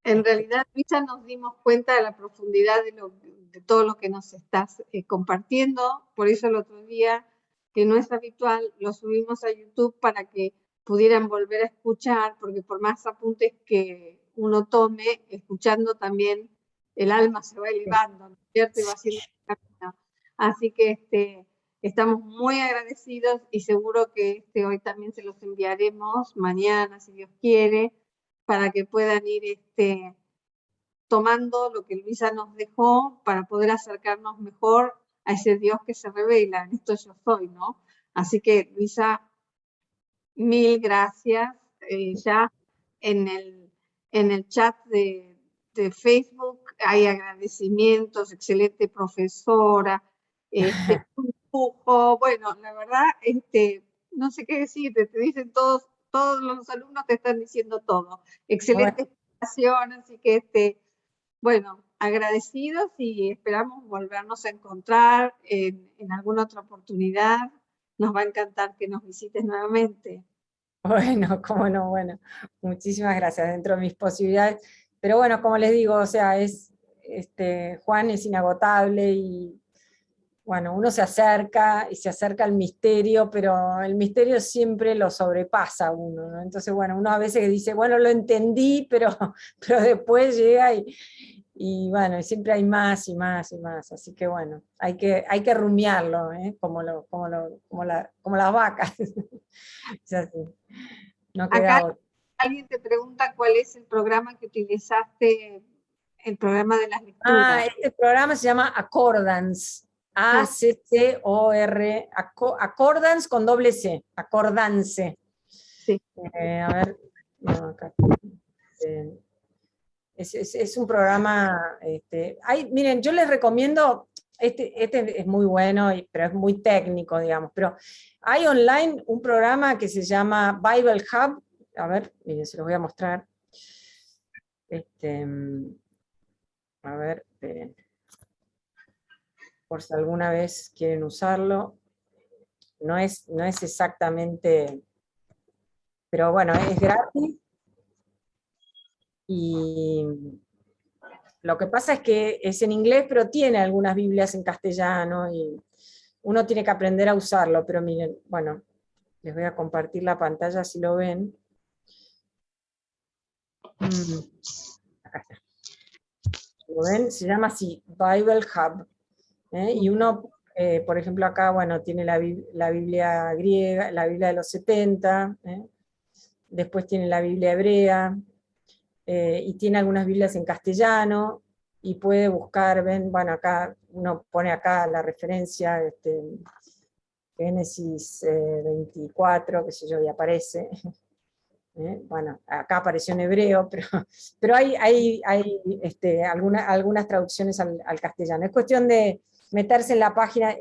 En realidad, Luisa, nos dimos cuenta de la profundidad de todo lo que nos estás compartiendo. Por eso el otro día, que no es habitual, lo subimos a YouTube para que pudieran volver a escuchar, porque por más apuntes que uno tome, escuchando también el alma se va elevando, ¿no es cierto? Y va haciendo el camino. Así que estamos muy agradecidos y seguro que hoy también se los enviaremos mañana, si Dios quiere, para que puedan ir tomando lo que Luisa nos dejó para poder acercarnos mejor a ese Dios que se revela, en esto yo soy, ¿no? Así que, Luisa, mil gracias. Ya en el chat de Facebook hay agradecimientos, excelente profesora, un lujo. Bueno, la verdad, no sé qué decirte, te dicen todos los alumnos te están diciendo todo. Excelente explicación, así que bueno, agradecidos y esperamos volvernos a encontrar en alguna otra oportunidad. Nos va a encantar que nos visites nuevamente. bueno, cómo no, bueno, muchísimas gracias, dentro de mis posibilidades. Pero bueno, como les digo, o sea, Juan es inagotable y bueno, uno se acerca y se acerca al misterio, pero el misterio siempre lo sobrepasa a uno, ¿no? Entonces, bueno, uno a veces dice, bueno, lo entendí, pero después llega y bueno, y siempre hay más y más y más. Así que bueno, hay que rumiarlo, como las vacas. Es así. No queda Acá otra. alguien te pregunta cuál es el programa que utilizaste, el programa de las lecturas. Este programa se llama Accordance. A-C-C-O-R, Accordance con doble C, Accordance. Sí. A ver, no, acá. Es un programa, miren, yo les recomiendo, este es muy bueno, pero es muy técnico, digamos, pero hay online un programa que se llama Bible Hub, a ver, miren, se los voy a mostrar. A ver, esperen. Por si alguna vez quieren usarlo. no es exactamente, pero bueno, es gratis. Y lo que pasa es que es en inglés, pero tiene algunas Biblias en castellano, y uno tiene que aprender a usarlo, pero miren, bueno, les voy a compartir la pantalla si lo ven. Acá está. ¿Lo ven? Se llama así, Bible Hub. Y uno, por ejemplo, acá, bueno, tiene la Biblia griega, la Biblia de los 70, después tiene la Biblia hebrea, y tiene algunas Biblias en castellano, y puede buscar, ven, bueno, acá uno pone acá la referencia, Génesis 24, qué sé yo, y aparece. Bueno, acá apareció en hebreo, pero hay algunas traducciones al castellano. Es cuestión de meterse en la página,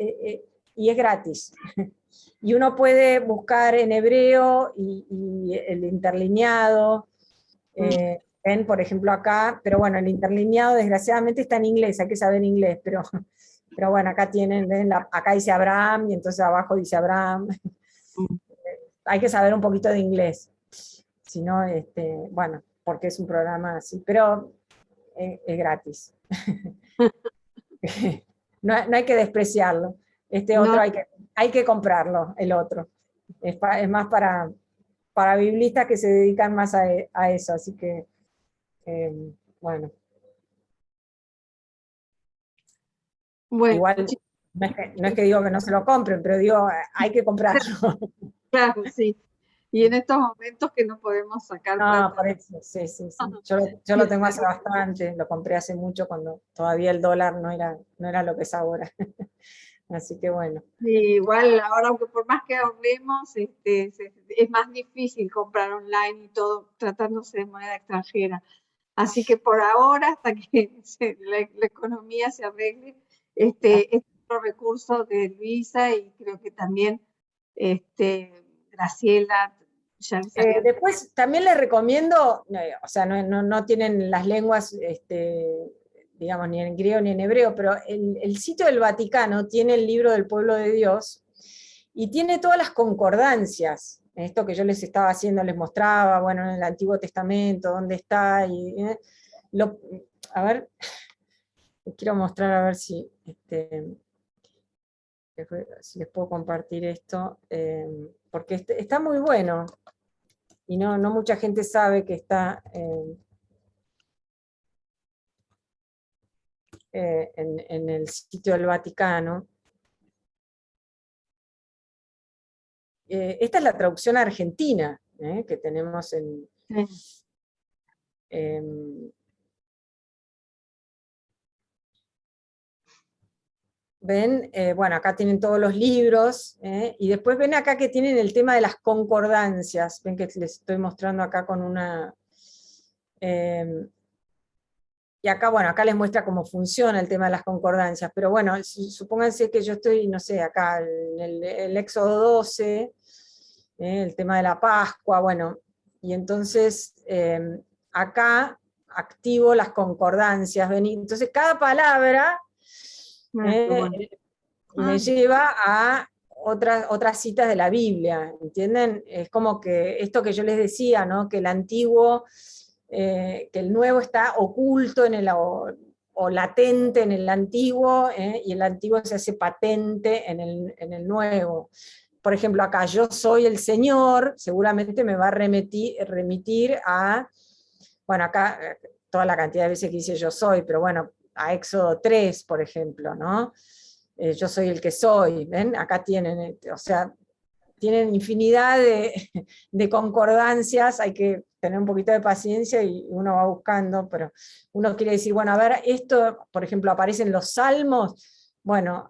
y es gratis. Y uno puede buscar en hebreo y el interlineado. Ven, por ejemplo, acá, pero bueno, el interlineado desgraciadamente está en inglés, hay que saber inglés, pero bueno, acá tienen, ven, acá dice Abraham, y entonces abajo dice Abraham. Hay que saber un poquito de inglés. Si no, bueno, porque es un programa así, pero es gratis. No hay que despreciarlo. Este otro No, hay que comprarlo, el otro. Es más para biblistas que se dedican más a eso, así que, bueno. bueno, Igual, no es que digo que no se lo compren, pero digo, hay que comprarlo. claro, sí. Y en estos momentos que no podemos sacar No, plata. por eso, sí. Yo lo tengo hace bastante, lo compré hace mucho cuando todavía el dólar no era lo que es ahora. Así que bueno. Y igual ahora, aunque por más que ahorremos, es más difícil comprar online y todo tratándose de moneda extranjera. Así que por ahora, hasta que la economía se arregle, es otro recurso de Luisa, y creo que también Graciela ya les había dicho. Después también les recomiendo, o sea, no tienen las lenguas, digamos, ni en griego ni en hebreo, pero el sitio del Vaticano tiene el libro del pueblo de Dios y tiene todas las concordancias. Esto que yo les estaba haciendo, les mostraba, bueno, en el Antiguo Testamento, dónde está, a ver, les quiero mostrar a ver si les puedo compartir esto, porque está muy bueno. Y no mucha gente sabe que está en el sitio del Vaticano. Esta es la traducción argentina que tenemos en... ven, bueno, acá tienen todos los libros, y después ven acá que tienen el tema de las concordancias. Ven que les estoy mostrando acá con una... y acá, bueno, acá les muestra cómo funciona el tema de las concordancias, pero bueno, supónganse que yo estoy, no sé, acá en el Éxodo 12, el tema de la Pascua, bueno, y entonces acá activo las concordancias, entonces cada palabra me lleva a otras citas de la Biblia, ¿entienden? Es como que esto que yo les decía, ¿no? Que el antiguo... que el nuevo está oculto o latente en el antiguo, y el antiguo se hace patente en el nuevo. Por ejemplo, acá yo soy el Señor, seguramente me va a remitir a, bueno, acá toda la cantidad de veces que dice yo soy, pero bueno, a Éxodo 3, por ejemplo, ¿no? Yo soy el que soy, ¿ven? Acá tienen, o sea, tienen infinidad de concordancias, hay que tener un poquito de paciencia y uno va buscando, pero uno quiere decir, bueno, a ver, esto, por ejemplo, aparece en los salmos, bueno,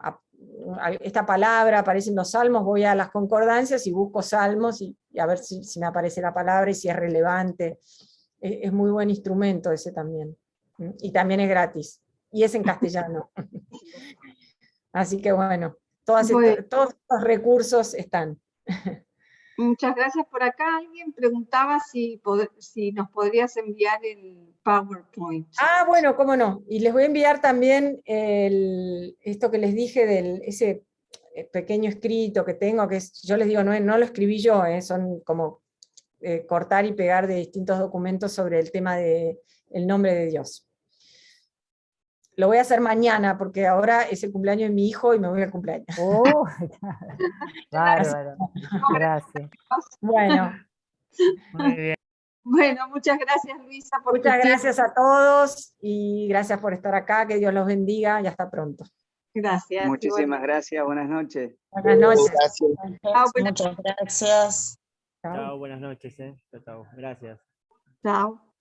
esta palabra aparece en los salmos, voy a las concordancias y busco salmos y a ver si me aparece la palabra y si es relevante. Es muy buen instrumento ese también. Y también es gratis. Y es en castellano. Así que bueno, todos estos recursos están. Muchas gracias. Por acá alguien preguntaba si nos podrías enviar el PowerPoint. Ah, bueno, cómo no. Y les voy a enviar también esto que les dije pequeño escrito que tengo, que yo les digo, no lo escribí yo, son como cortar y pegar de distintos documentos sobre el tema del nombre de Dios. Lo voy a hacer mañana, porque ahora es el cumpleaños de mi hijo y me voy al cumpleaños. Oh, bárbaro. Gracias. Bueno, Muy bien. Bueno, muchas gracias, Luisa, por tu muchas tiempo. gracias a todos y gracias por estar acá, que Dios los bendiga y hasta pronto. Gracias. Muchísimas gracias, buenas noches. Buenas noches. Chao, buenas- Muchas gracias. Chao. Chao, buenas noches. Chao, chao. Gracias. Chao.